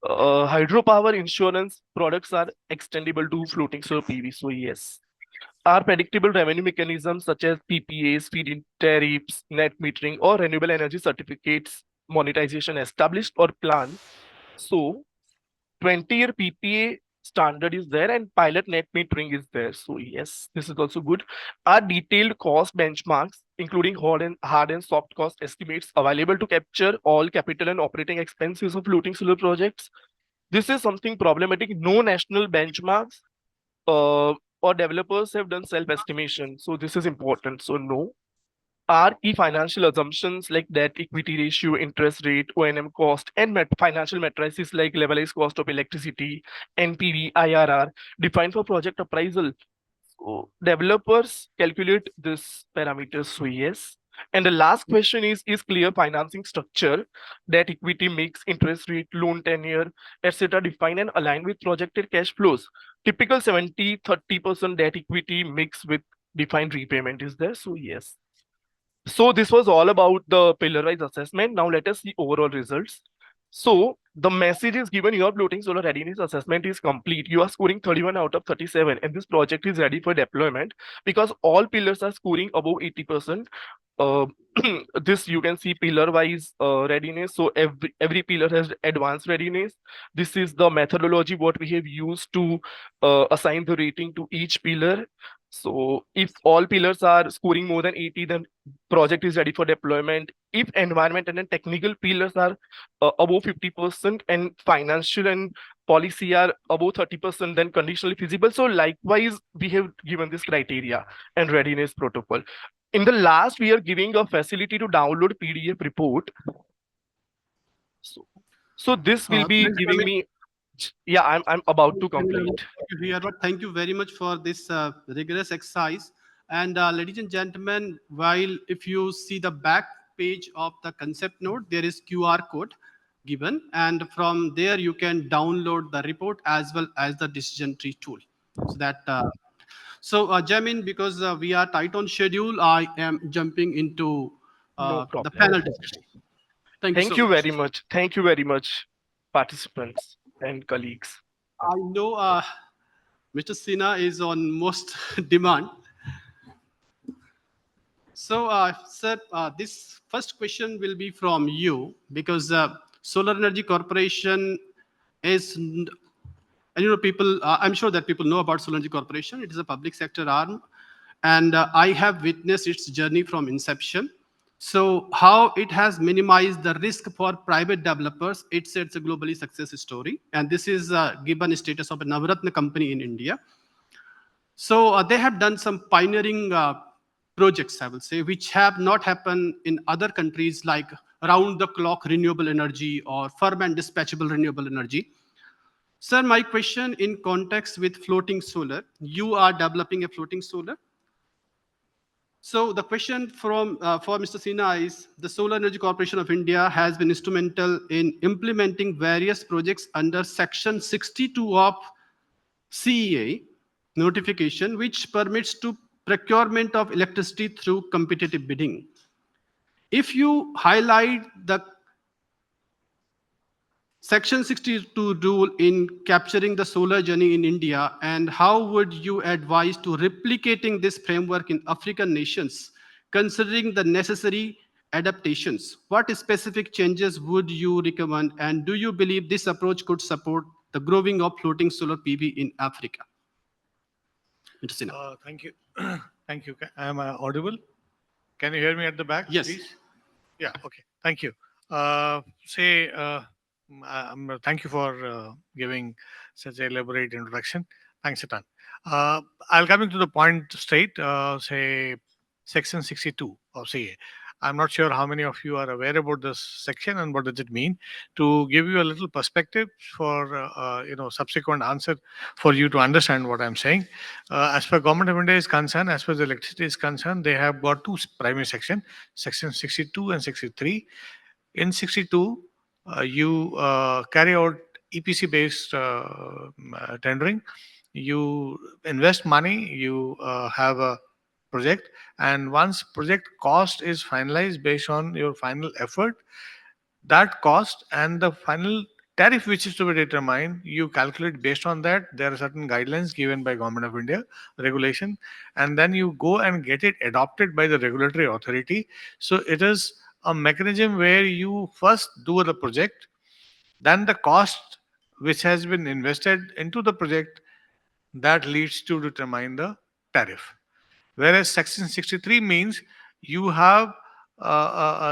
Hydropower insurance products are extendable to floating solar PV. So yes. Are predictable revenue mechanisms such as PPAs, feed-in tariffs, net metering, or renewable energy certificates monetization established or planned? So 20-year PPA standard is there and pilot net metering is there. So yes, this is also good. Are detailed cost benchmarks, including hard and soft cost estimates, available to capture all capital and operating expenses of floating solar projects? This is something problematic. No national benchmarks or developers have done self-estimation. So this is important. So no. Are key financial assumptions like debt equity ratio, interest rate, O&M cost, and financial matrices like levelized cost of electricity, NPV, IRR defined for project appraisal? So developers calculate this parameters. So yes. And the last question is clear financing structure, debt equity mix, interest rate, loan tenure, etc. defined and aligned with projected cash flows. Typical 70-30% debt equity mix with defined repayment is there. So yes. So this was all about the pillar-wise assessment. Now let us see overall results. So the message is given, your floating solar readiness assessment is complete. You are scoring 31 out of 37 and this project is ready for deployment because all pillars are scoring above 80%. Uh, this you can see pillar-wise readiness. So every pillar has advanced readiness. This is the methodology what we have used to assign the rating to each pillar. So if all pillars are scoring more than 80, then project is ready for deployment. If environment and then technical pillars are above 50% and financial and policy are above 30%, then conditionally feasible. So likewise, we have given this criteria and readiness protocol. In the last, we are giving a facility to download PDF report. So this will be Thanks, giving Amit. me, yeah, I'm about to complete. Thank you very much for this rigorous exercise. And ladies and gentlemen, while if you see the back page of the concept note, there is QR code given, and from there you can download the report as well as the decision tree tool. So that Jamin, because we are tight on schedule, I am jumping into No the problem. panel discussion. Thank you so Thank you much. very much. Thank you very much, participants and colleagues. I know Mr. Sinha is on most demand. So, sir, this first question will be from you because Solar Energy Corporation is, and people, I'm sure that people know about Solar Energy Corporation. It is a public sector arm, and I have witnessed its journey from inception. So, how it has minimized the risk for private developers, it's a globally success story, and this is given status of a Navratna company in India. So they have done some pioneering projects, I will say, which have not happened in other countries like round the clock renewable energy or firm and dispatchable renewable energy. Sir, my question in context with floating solar, you are developing a floating solar. So the question from for Mr. Sinha is, the Solar Energy Corporation of India has been instrumental in implementing various projects under Section 62 of CEA notification, which permits to procurement of electricity through competitive bidding. If you highlight the Section 62 rule in capturing the solar journey in India, and how would you advise to replicating this framework in African nations, considering the necessary adaptations? What specific changes would you recommend, and do you believe this approach could support the growing of floating solar PV in Africa? Interesting. Thank you. Thank you. Am I audible? Can you hear me at the back, Yes. please? Yeah, okay. Thank you. Thank you for giving such an elaborate introduction. Thanks a ton. I'll come into the point straight, say Section 62 of CA. I'm not sure how many of you are aware about this section and what does it mean. To give you a little perspective for subsequent answer for you to understand what I'm saying. As far Government of India is concerned, as far as electricity is concerned, they have got two primary sections, Section 62 and 63. In 62, you carry out EPC based tendering, You invest money, you have a project, and once project cost is finalized based on your final effort, that cost and the final tariff which is to be determined, you calculate based on that. There are certain guidelines given by Government of India regulation, and then you go and get it adopted by the regulatory authority. So it is a mechanism where you first do the project, then the cost which has been invested into the project, that leads to determine the tariff. Whereas Section 63 means you have,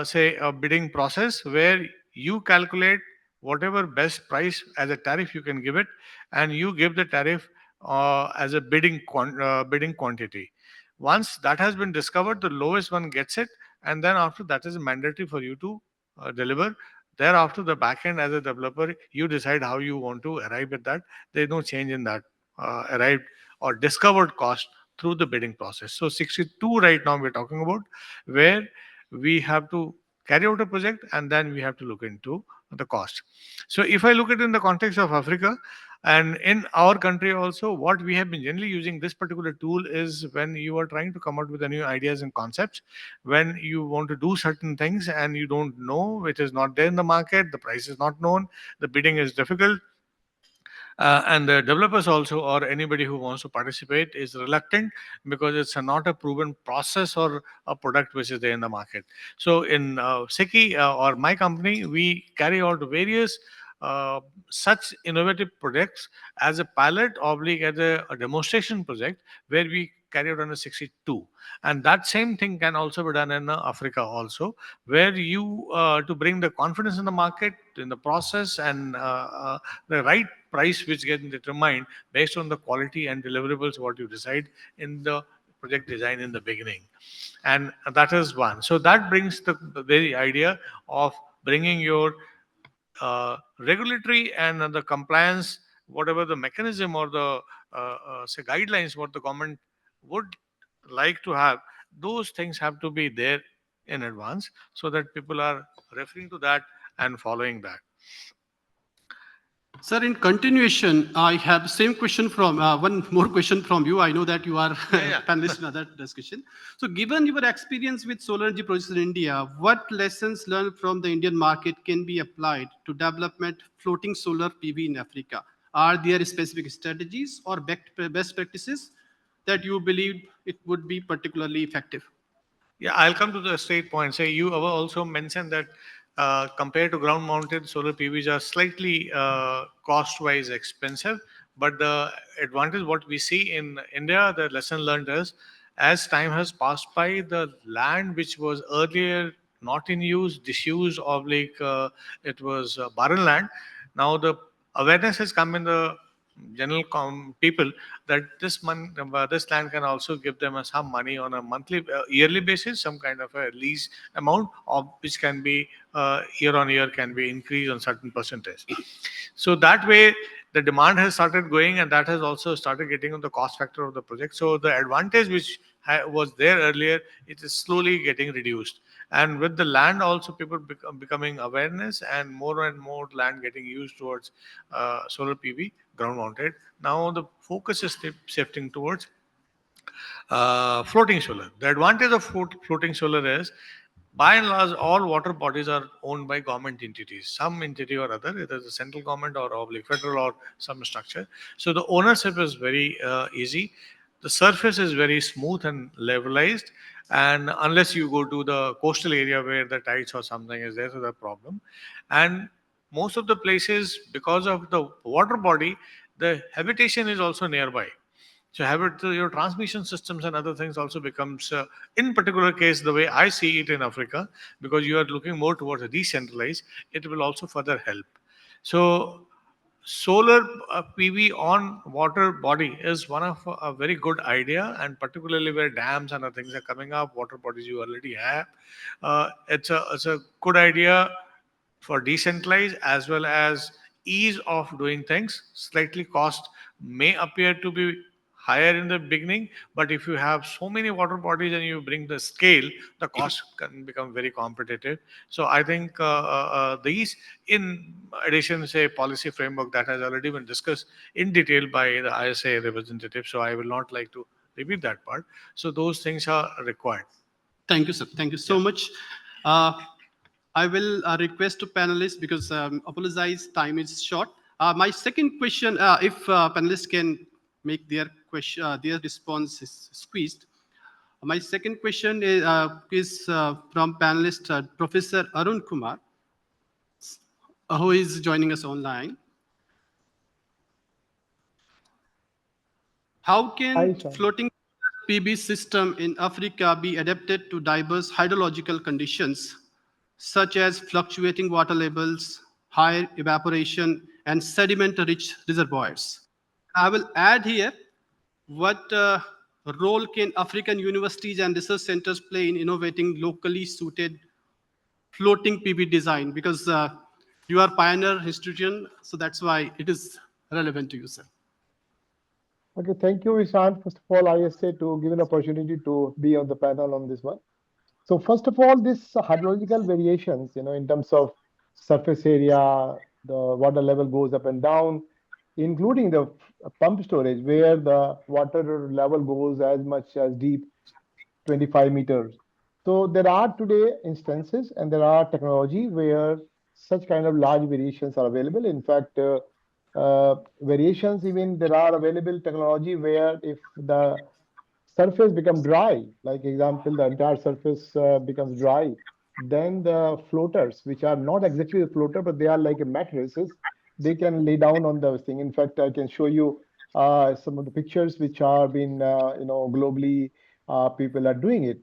say, a bidding process where you calculate whatever best price as a tariff you can give it, and you give the tariff as a bidding quantity. Once that has been discovered, the lowest one gets it, and then after that is mandatory for you to deliver. Thereafter, the back end as a developer, you decide how you want to arrive at that. There is no change in that arrived or discovered cost through the bidding process. So 62 right now we're talking about, where we have to carry out a project and then we have to look into the cost. So if I look at it in the context of Africa and in our country also, what we have been generally using this particular tool is when you are trying to come out with the new ideas and concepts, when you want to do certain things and you don't know, it is not there in the market, the price is not known, the bidding is difficult, and the developers also or anybody who wants to participate is reluctant because it's not a proven process or a product which is there in the market. So in Seki or my company, we carry out various uh, such innovative projects as a pilot oblique as a demonstration project where we carry out on a 62, and that same thing can also be done in Africa also, where you to bring the confidence in the market in the process and the right price which gets determined based on the quality and deliverables what you decide in the project design in the beginning. And that is one. So that brings the very idea of bringing your regulatory and the compliance, whatever the mechanism or the say guidelines what the government would like to have, those things have to be there in advance so that people are referring to that and following that. Sir, in continuation, I have same question from one more question from you. I know that you are Yeah. panelist in other discussion. So, given your experience with solar energy projects in India, what lessons learned from the Indian market can be applied to development floating solar PV in Africa? Are there specific strategies or best practices that you believe it would be particularly effective? Yeah, I'll come to the straight point. Say you also mentioned that compared to ground-mounted solar PVs are slightly cost-wise expensive, but the advantage what we see in India, the lesson learned is as time has passed by, the land which was earlier not in use, disused, oblique, it was barren land. Now the awareness has come in the general people that this land can also give them some money on a monthly yearly basis, some kind of a lease amount of which can be year on year can be increased on certain percentage. So that way the demand has started going, and that has also started getting on the cost factor of the project. So the advantage which was there earlier, it is slowly getting reduced. And with the land also people becoming awareness and more land getting used towards solar PV ground mounted. Now the focus is shifting towards floating solar. The advantage of floating solar is, by and large, all water bodies are owned by government entities, some entity or other, either the central government or oblique federal or some structure. So the ownership is very easy. The surface is very smooth and levelized, and unless you go to the coastal area where the tides or something is there, so the problem. And most of the places, because of the water body, the habitation is also nearby. So your transmission systems and other things also becomes, in particular case, the way I see it in Africa, because you are looking more towards a decentralized, it will also further help. So solar PV on water body is one of a very good idea, and particularly where dams and other things are coming up, water bodies you already have. It's a good idea for decentralized as well as ease of doing things. Slightly cost may appear to be higher in the beginning, but if you have so many water bodies and you bring the scale, the cost can become very competitive. So I think these, in addition, say policy framework that has already been discussed in detail by the ISA representative. So I will not like to repeat that part. So those things are required. Thank you, sir. Thank you so much. I will request to panelists because apologize, time is short. My second question, if panelists can make their question, their response is squeezed. My second question is from panelist Professor Arun Kumar, who is joining us online. How Hi, can Sean. floating PB system in Africa be adapted to diverse hydrological conditions, such as fluctuating water levels, high evaporation, and sediment-rich reservoirs? I will add here, what role can African universities and research centers play in innovating locally suited floating PB design? Because you are pioneer institution, so that's why it is relevant to you, sir. Okay, thank you, Ishan. First of all, ISA to give an opportunity to be on the panel on this one. So first of all, this hydrological variations, in terms of surface area, the water level goes up and down, including the pump storage, where the water level goes as much as deep 25 meters. So there are today instances and there are technology where such kind of large variations are available. In fact, variations even there are available technology where if the surface become dry, like example, the entire surface becomes dry, then the floaters, which are not exactly a floater, but they are like a mattresses, they can lay down on the thing. In fact, I can show you some of the pictures which are being, globally, people are doing it.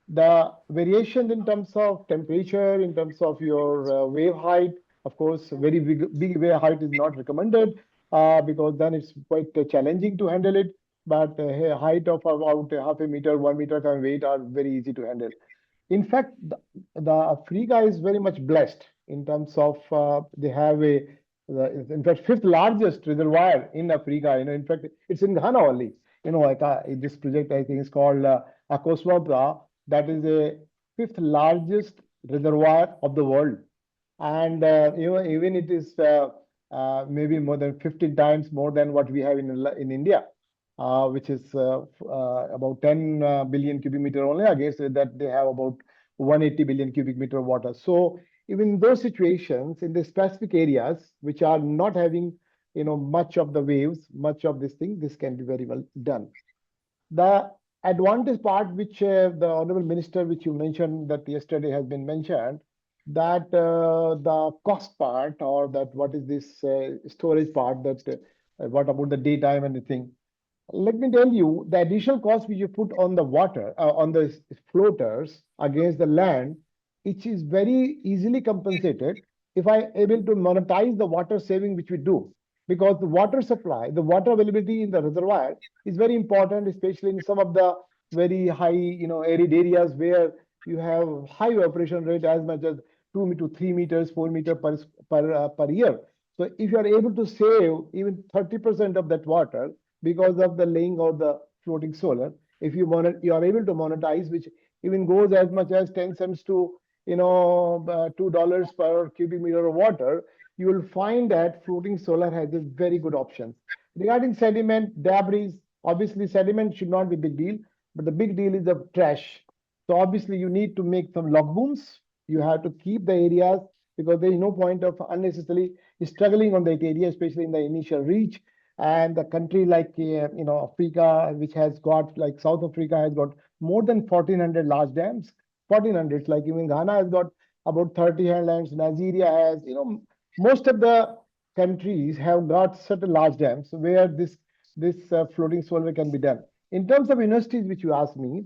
The variation in terms of temperature, in terms of your wave height, of course, very big wave height is not recommended because then it's quite challenging to handle it. But height of about half a meter, 1 meter kind of weight are very easy to handle. In fact, the Africa is very much blessed in terms of they have in fact, fifth largest reservoir in Africa. In fact, it's in Ghana only. Like this project I think is called Akoswapra. That is a fifth largest reservoir of the world, and even it is maybe more than 15 times more than what we have in India, which is about 10 billion cubic meter only, against that they have about 180 billion cubic meter water. So even in those situations, in the specific areas which are not having much of the waves, much of this thing, this can be very well done. The advantage part, which the honorable minister, which you mentioned that yesterday has been mentioned, that the cost part or that what is this storage part, that what about the daytime and the thing. Let me tell you, the additional cost which you put on the water, on the floaters against the land, it is very easily compensated if I able to monetize the water saving which we do. Because the water supply, the water availability in the reservoir is very important, especially in some of the very high, arid areas where you have high evaporation rate as much as 2 to 3 meters, 4 meters per year. So if you are able to save even 30% of that water, because of the laying of the floating solar, if you are able to monetize, which even goes as much as 10 cents to $2 per cubic meter of water, you will find that floating solar has a very good option. Regarding sediment, debris, obviously sediment should not be a big deal, but the big deal is the trash. So obviously you need to make some log booms. You have to keep the areas, because there is no point of unnecessarily struggling on that area, especially in the initial reach. And the country like Africa, which has got, like South Africa has got more than 1400 large dams. 1400, like even Ghana has got about 30 highlands. Nigeria has, most of the countries have got certain large dams where this floating solar can be done. In terms of universities, which you asked me,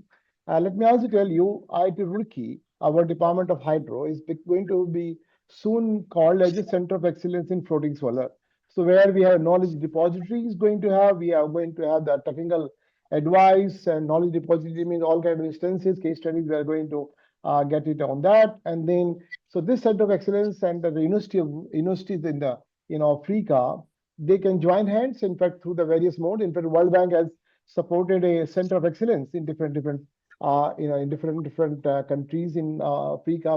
let me also tell you, IIT Roorkee, our Department of Hydro, is going to be soon called as a Center of Excellence in Floating Solar. So where we have knowledge repository is going to have, we are going to have the technical advice, and knowledge repository means all kinds of instances, case studies, we are going to get it on that. And then, so this Center of Excellence and the universities in the Africa, they can join hands, in fact, through the various modes. In fact, World Bank has supported a center of excellence in different in different countries in Africa,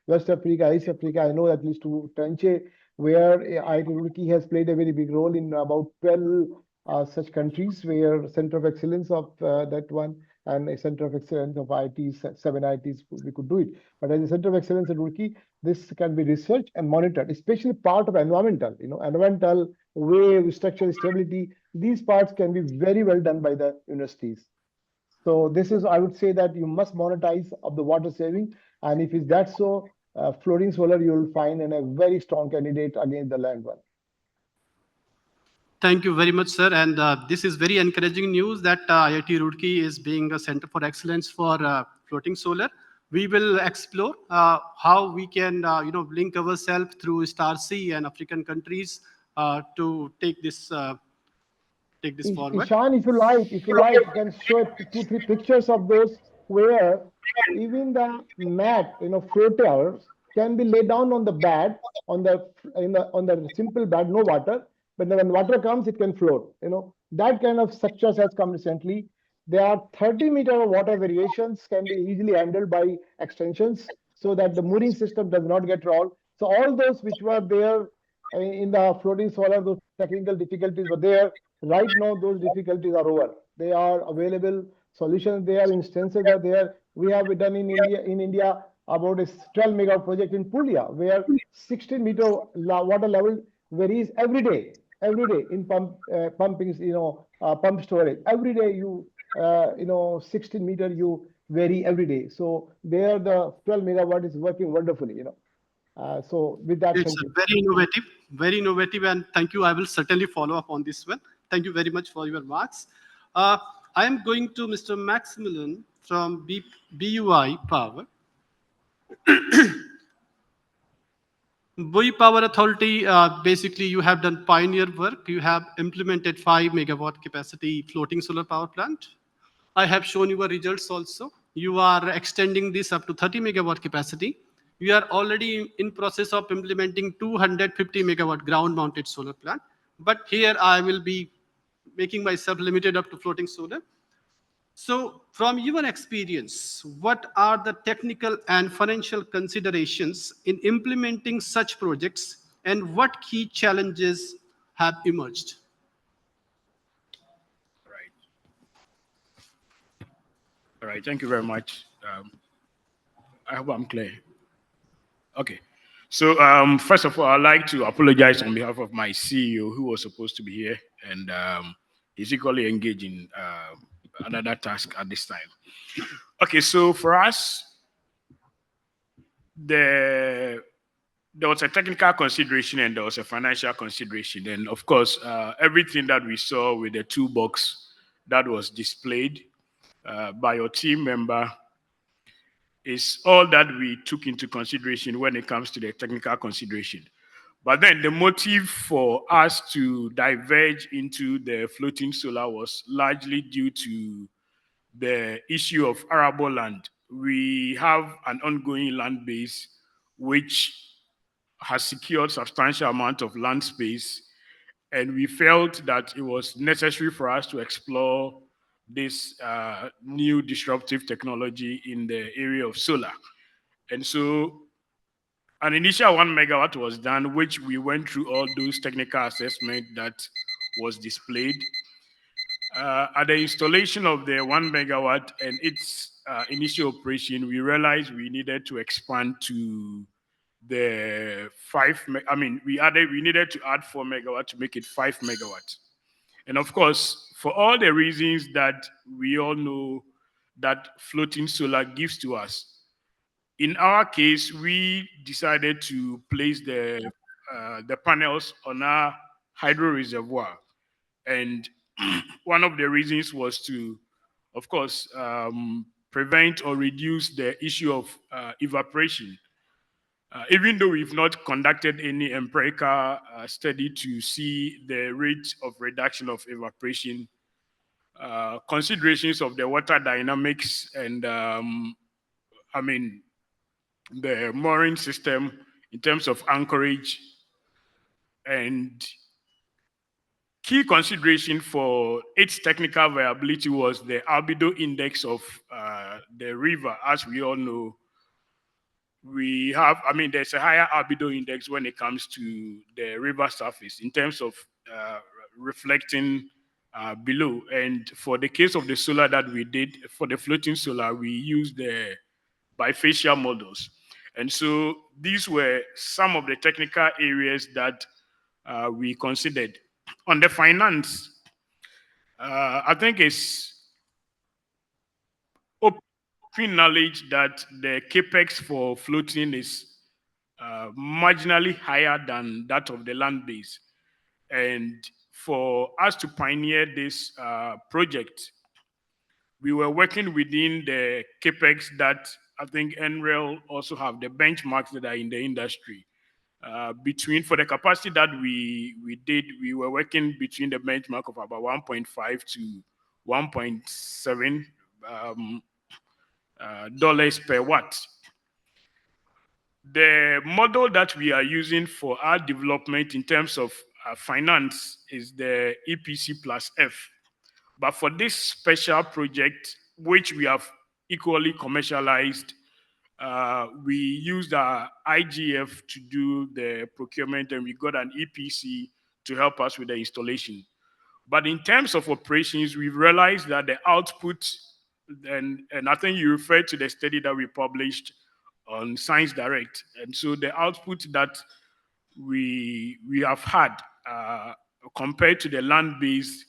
West Africa, East Africa. I know at least to Tranche, where IIT Roorkee has played a very big role in about 12 such countries where center of excellence of that one and a center of excellence of IITs, 7 IITs, we could do it. But as a center of excellence in Roorkee, this can be researched and monitored, especially part of environmental, environmental wave, structural stability. These parts can be very well done by the universities. So this is, I would say that you must monetize of the water saving. And if it's that so, floating solar, you will find in a very strong candidate against the land one. Thank you very much, sir. And this is very encouraging news that IIT Roorkee is being a center for excellence for floating solar. We will explore how we can, link ourselves through Star C and African countries to take this forward. Ishan, if you like, you can show 2, 3 pictures of those where even the mat, floaters can be laid down on the bed, on the simple bed, no water. But then when water comes, it can float. That kind of structures has come recently. There are 30-meter water variations can be easily handled by extensions so that the mooring system does not get rolled. So all those which were there in the floating solar, those technical difficulties were there. Right now, those difficulties are over. They are available. Solutions there, instances are there. We have done in India about a 12 megawatt project in Pulia, where 16-meter water level varies every day in pumping, pump storage. Every day 16-meter you vary every day. So there the 12 megawatt is working wonderfully. So with that, It's thank you. very innovative, and thank you. I will certainly follow up on this one. Thank you very much for your remarks. I am going to Mr. Maximilian from BUI Power. BUI Power Authority, basically you have done pioneer work. You have implemented 5 megawatt capacity floating solar power plant. I have shown you results also. You are extending this up to 30 megawatt capacity. We are already in process of implementing 250 megawatt ground mounted solar plant. But here I will be making myself limited up to floating solar. So from your experience, what are the technical and financial considerations in implementing such projects, and what key challenges have emerged? Right. All right. Thank you very much. I hope I'm clear. Okay. So first of all, I'd like to apologize on behalf of my CEO who was supposed to be here and is equally engaged in another task at this time. Okay. So for us, there was a technical consideration and there was a financial consideration. And of course, everything that we saw with the toolbox that was displayed by your team member is all that we took into consideration when it comes to the technical consideration. But then the motive for us to diverge into the floating solar was largely due to the issue of arable land. We have an ongoing land base which has secured substantial amount of land space, and we felt that it was necessary for us to explore this new disruptive technology in the area of solar. And so an initial 1 megawatt was done, which we went through all those technical assessment that was displayed. At the installation of the 1 megawatt and its initial operation, we realized we needed to expand to the we needed to add 4 megawatt to make it 5 megawatt. And of course, for all the reasons that we all know that floating solar gives to us, in our case, we decided to place the panels on our hydro reservoir. And one of the reasons was to, of course, prevent or reduce the issue of evaporation. Even though we've not conducted any empirical study to see the rate of reduction of evaporation, considerations of the water dynamics and the mooring system in terms of anchorage and key consideration for its technical viability was the albedo index of the river. As we all know, there's a higher albedo index when it comes to the river surface in terms of reflecting below. And for the case of the solar that we did, for the floating solar, we used the bifacial models. And so these were some of the technical areas that we considered. On the finance, I think it's open knowledge that the capex for floating is marginally higher than that of the land base. And for us to pioneer this project, we were working within the capex that I think NREL also have the benchmarks that are in the industry. For the capacity that we did, we were working between the benchmark of about 1.5 to 1.7 dollars per watt. The model that we are using for our development in terms of finance is the EPC plus F. But for this special project, which we have equally commercialized, we used our IGF to do the procurement, and we got an EPC to help us with the installation. But in terms of operations, we've realized that the output, and I think you referred to the study that we published on Science Direct, and so the output that we have had compared to the land-based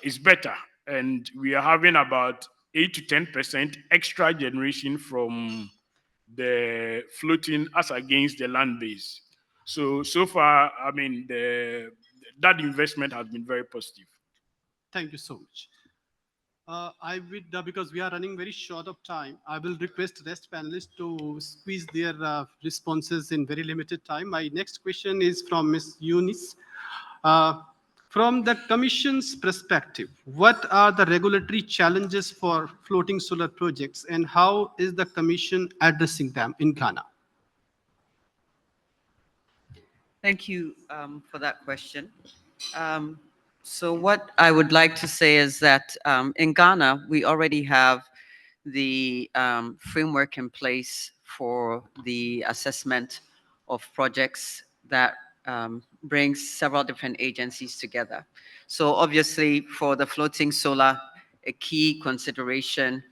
is better, and we are having about 8 to 10% extra generation from the floating as against the land base. So far, that investment has been very positive. Thank you so much. I would, because we are running very short of time, I will request rest panelists to squeeze their responses in very limited time. My next question is from Ms. Eunice. From the Commission's perspective, what are the regulatory challenges for floating solar projects, and how is the Commission addressing them in Ghana? Thank you for that question. So what I would like to say is that in Ghana, we already have the framework in place for the assessment of projects that brings several different agencies together. So obviously for the floating solar, a key consideration,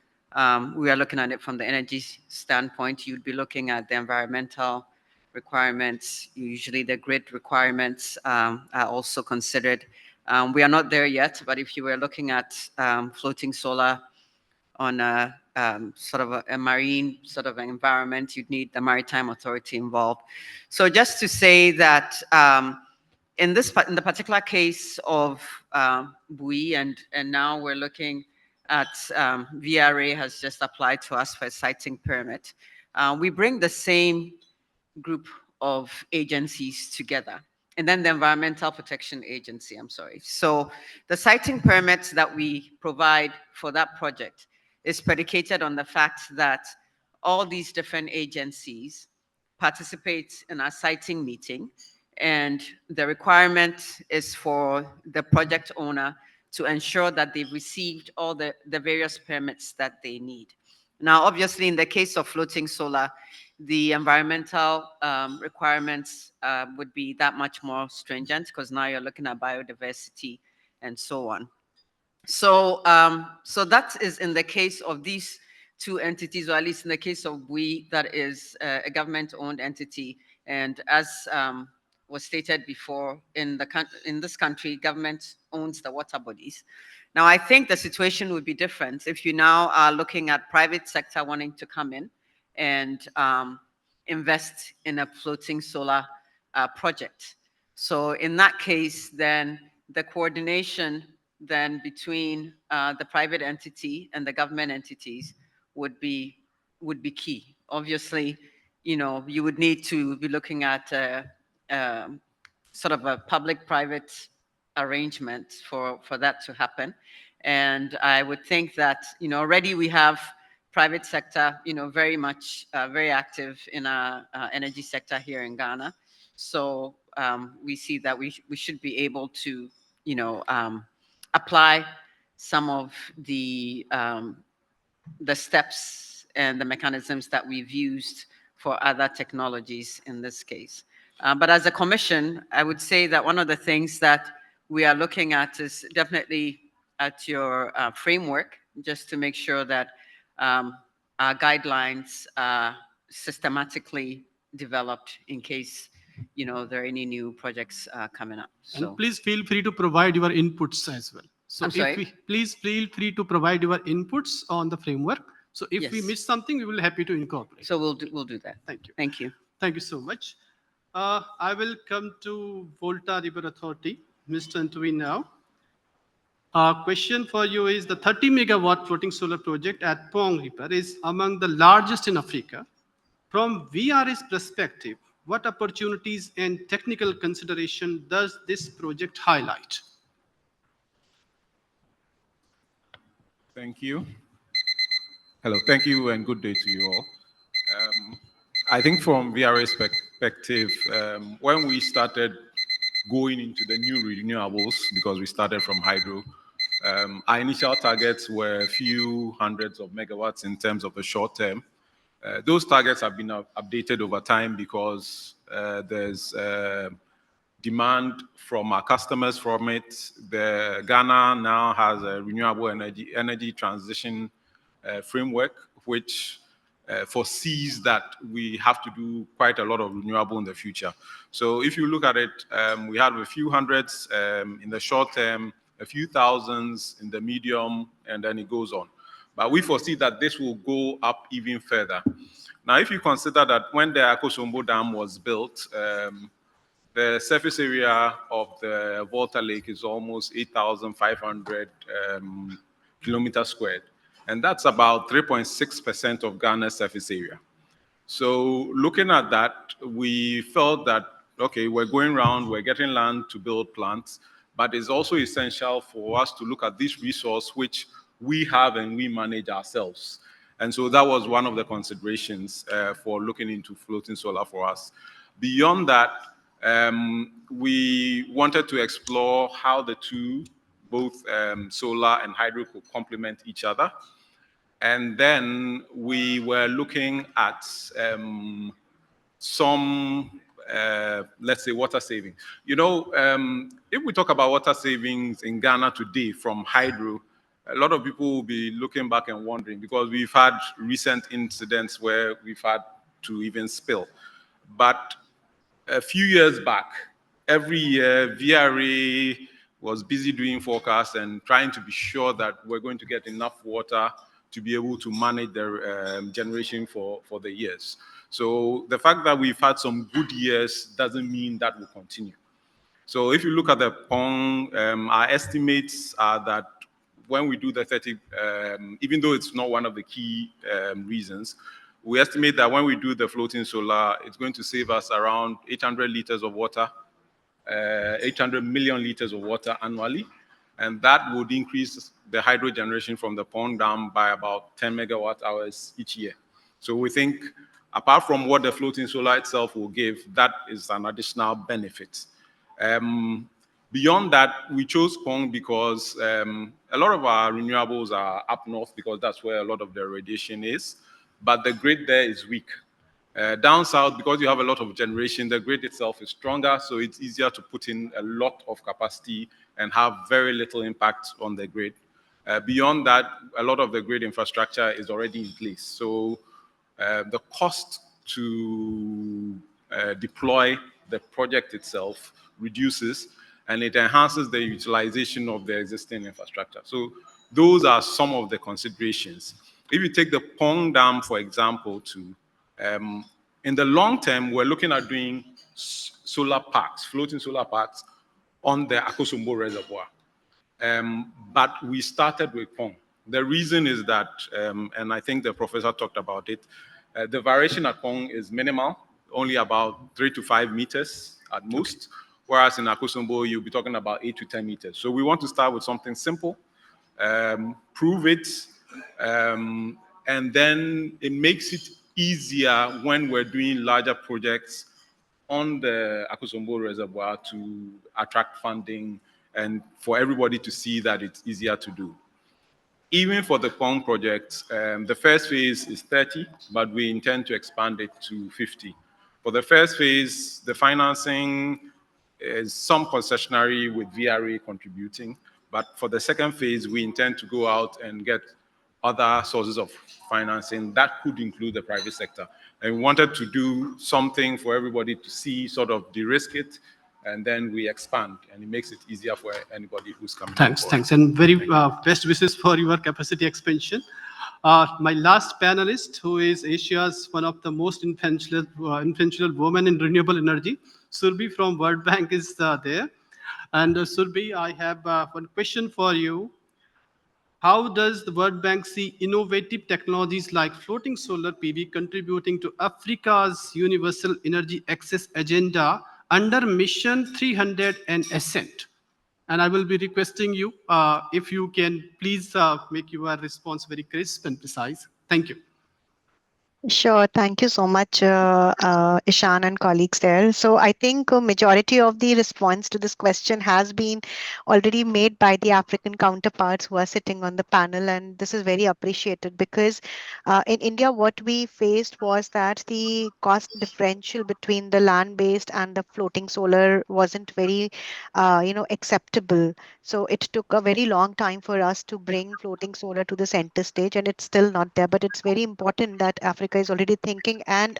we are looking at it from the energy standpoint. You'd be looking at the environmental requirements. Usually the grid requirements are also considered. We are not there yet, but if you were looking at floating solar on a sort of a marine sort of environment, you'd need the Maritime Authority involved. So just to say that in the particular case of Bui, and now we're looking at VRA has just applied to us for a siting permit. We bring the same group of agencies together. And then the Environmental Protection Agency, I'm sorry. So the siting permits that we provide for that project is predicated on the fact that all these different agencies participate in our siting meeting, and the requirement is for the project owner to ensure that they've received all the various permits that they need. Now, obviously, in the case of floating solar, the environmental requirements would be that much more stringent because now you're looking at biodiversity and so on. So, so that is in the case of these two entities, or at least in the case of Bui, that is a government-owned entity. And as was stated before, in this country, government owns the water bodies. Now, I think the situation would be different if you now are looking at private sector wanting to come in and invest in a floating solar project. So in that case, then the coordination then between the private entity and the government entities would be key. Obviously, you know, you would need to be looking at sort of a public-private arrangement for that to happen. And I would think that, you know, already we have private sector, you know, very much very active in our energy sector here in Ghana. So we see that we should be able to apply some of the steps and the mechanisms that we've used for other technologies in this case. But as a commission, I would say that one of the things that we are looking at is definitely at your framework, just to make sure that our guidelines are systematically developed in case there are any new projects coming up. So And please feel free to provide your inputs as well. So I'm sorry? please feel free to provide your inputs on the framework. So if we Yes. miss something, we will happy to incorporate. So we'll do that. Thank you. Thank you. Thank you so much. I will come to Volta River Authority, Mr. Antwi now. Question for you is the 30 megawatt floating solar project at Pong River is among the largest in Africa. From VR's perspective, what opportunities and technical consideration does this project highlight? Thank you. Hello, thank you and good day to you all. I think from VRA's perspective, when we started going into the new renewables, because we started from hydro, our initial targets were a few hundreds of megawatts in terms of the short term. Those targets have been updated over time because there's demand from our customers from it. Ghana now has a renewable energy transition framework, which foresees that we have to do quite a lot of renewable in the future. So if you look at it, we have a few hundreds in the short term, a few thousands in the medium, and then it goes on. But we foresee that this will go up even further. Now, if you consider that when the Akosombo Dam was built, the surface area of the Volta Lake is almost 8,500 kilometers squared. And that's about 3.6% of Ghana's surface area. So looking at that, we felt that, okay, we're going around, we're getting land to build plants, but it's also essential for us to look at this resource which we have and we manage ourselves. And so that was one of the considerations for looking into floating solar for us. Beyond that, we wanted to explore how the two, both solar and hydro, could complement each other. And then we were looking at some, let's say, water saving. You know, if we talk about water savings in Ghana today from hydro, a lot of people will be looking back and wondering, because we've had recent incidents where we've had to even spill. But a few years back, every year, VRA was busy doing forecasts and trying to be sure that we're going to get enough water to be able to manage the generation for the years. So the fact that we've had some good years doesn't mean that will continue. So if you look at the Pong, our estimates are that when we do the 30, even though it's not one of the key reasons, we estimate that when we do the floating solar, it's going to save us around 800 liters of water, 800 million liters of water annually. And that would increase the hydro generation from the Pond Dam by about 10 megawatt hours each year. So we think, apart from what the floating solar itself will give, that is an additional benefit. Beyond that, we chose Pong because a lot of our renewables are up north because that's where a lot of the radiation is, but the grid there is weak. Down south, because you have a lot of generation, the grid itself is stronger, so it's easier to put in a lot of capacity and have very little impact on the grid. Beyond that, a lot of the grid infrastructure is already in place. So the cost to deploy the project itself reduces, and it enhances the utilization of the existing infrastructure. So those are some of the considerations. If you take the Pong Dam, for example, in the long term, we're looking at doing solar parks, floating solar parks on the Akosombo Reservoir. But we started with Pong. The reason is that, and I think the professor talked about it, the variation at Pong is minimal, only about 3 to 5 meters at most, whereas in Akosombo, you'll be talking about 8 to 10 meters. So we want to start with something simple, prove it, and then it makes it easier when we're doing larger projects on the Akosombo Reservoir to attract funding and for everybody to see that it's easier to do. Even for the Pong project, the first phase is 30, but we intend to expand it to 50. For the first phase, the financing is some concessionary with VRA contributing, but for the second phase, we intend to go out and get other sources of financing that could include the private sector. And we wanted to do something for everybody to see, sort of de-risk it, and then we expand, and it makes it easier for anybody who's coming on Thanks, board. thanks, and very best wishes for your capacity expansion. My last panelist, who is Asia's one of the most influential women in renewable energy, Surbi from World Bank is there. And Surbi, I have one question for you. How does the World Bank see innovative technologies like floating solar PV contributing to Africa's universal energy access agenda under Mission 300 and Ascent? And I will be requesting you, if you can please make your response very crisp and precise. Thank you. Sure. Thank you so much, Ishan and colleagues there. So I think a majority of the response to this question has been already made by the African counterparts who are sitting on the panel, and this is very appreciated because in India, what we faced was that the cost differential between the land-based and the floating solar wasn't very, acceptable. So it took a very long time for us to bring floating solar to the center stage, and it's still not there. But it's very important that Africa is already thinking and,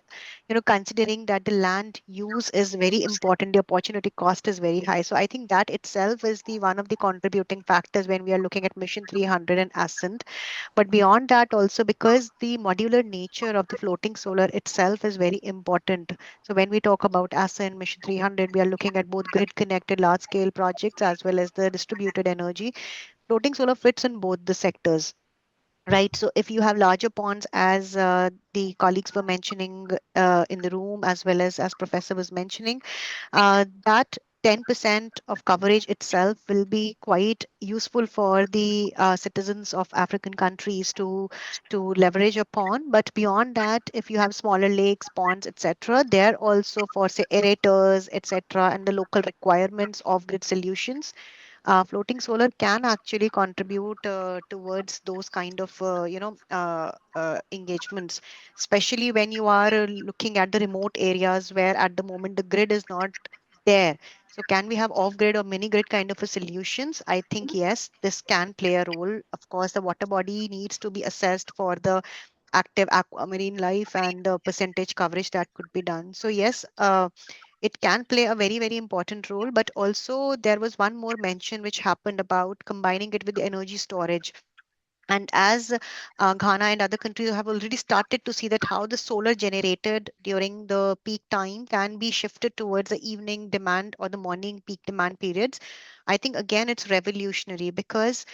considering that the land use is very important, the opportunity cost is very high. So I think that itself is the one of the contributing factors when we are looking at Mission 300 and Ascent. But beyond that, also because the modular nature of the floating solar itself is very important. So when we talk about Ascent Mission 300, we are looking at both grid connected large scale projects as well as the distributed energy. Floating solar fits in both the sectors. Right. So if you have larger ponds, as the colleagues were mentioning in the room, as well as Professor was mentioning, that 10% of coverage itself will be quite useful for the citizens of African countries to leverage upon. But beyond that, if you have smaller lakes, ponds, etc., they're also for say aerators, etc., and the local requirements of grid solutions. Floating solar can actually contribute towards those kind of engagements, especially when you are looking at the remote areas where at the moment the grid is not there. So can we have off grid or mini grid kind of a solutions? I think yes, this can play a role. Of course, the water body needs to be assessed for the active aquamarine life and the percentage coverage that could be done. So yes, it can play a very, very important role. But also there was one more mention which happened about combining it with the energy storage. And as Ghana and other countries have already started to see that how the solar generated during the peak time can be shifted towards the evening demand or the morning peak demand periods, I think again it's revolutionary because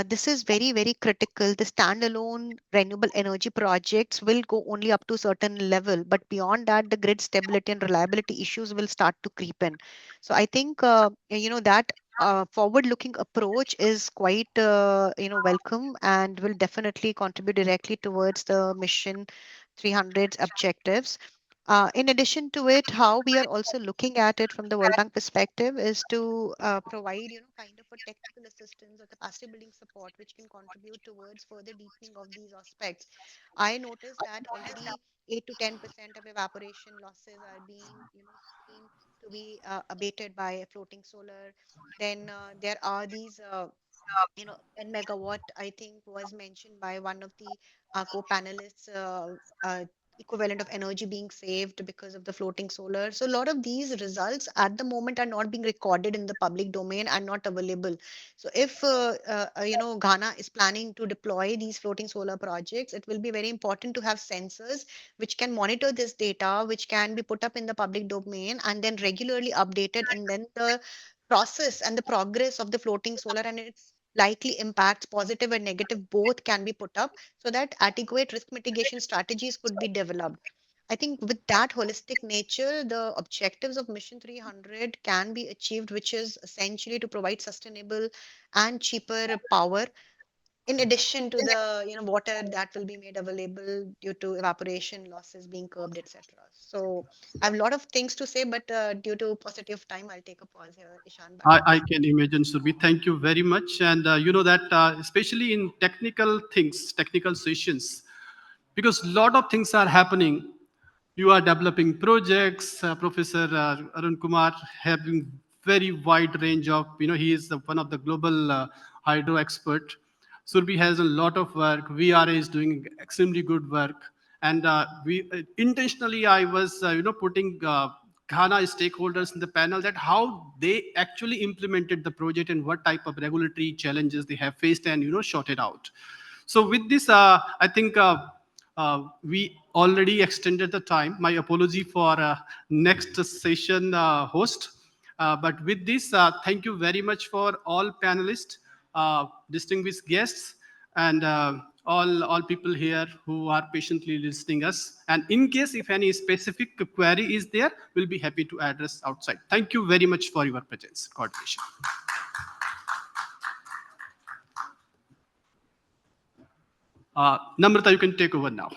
this is very, very critical. The standalone renewable energy projects will go only up to a certain level, but beyond that, the grid stability and reliability issues will start to creep in. So I think that forward-looking approach is quite welcome and will definitely contribute directly towards the Mission 300's objectives. In addition to it, how we are also looking at it from the World Bank perspective is to provide, kind of a technical assistance or capacity building support, which can contribute towards further deepening of these aspects. I noticed that already 8 to 10% of evaporation losses are being, seen to be abated by floating solar. Then there are these 10 megawatt, I think, was mentioned by one of the co-panelists, equivalent of energy being saved because of the floating solar. So a lot of these results at the moment are not being recorded in the public domain and not available. So if Ghana is planning to deploy these floating solar projects, it will be very important to have sensors which can monitor this data, which can be put up in the public domain and then regularly updated, and then the process and the progress of the floating solar and its likely impacts, positive and negative, both can be put up so that adequate risk mitigation strategies could be developed. I think with that holistic nature, the objectives of Mission 300 can be achieved, which is essentially to provide sustainable and cheaper power in addition to the water that will be made available due to evaporation losses being curbed, etc. So I have a lot of things to say, but due to paucity of time, I'll take a pause here. Ishan, back to I you. can imagine, Surbi. Thank you very much. And you know that, especially in technical things, technical sessions, because a lot of things are happening. You are developing projects, Professor Arun Kumar having very wide range of, he is one of the global hydro expert. Surbi has a lot of work. VRA is doing extremely good work. And we intentionally, I was, putting Ghana stakeholders in the panel, that how they actually implemented the project and what type of regulatory challenges they have faced and, sorted out. So with this, I think we already extended the time. My apology for next session host. But with this, thank you very much for all panelists, distinguished guests, and all people here who are patiently listening us. And in case if any specific query is there, we'll be happy to address outside. Thank you very much for your presence. God bless you. Namrata, you can take over now.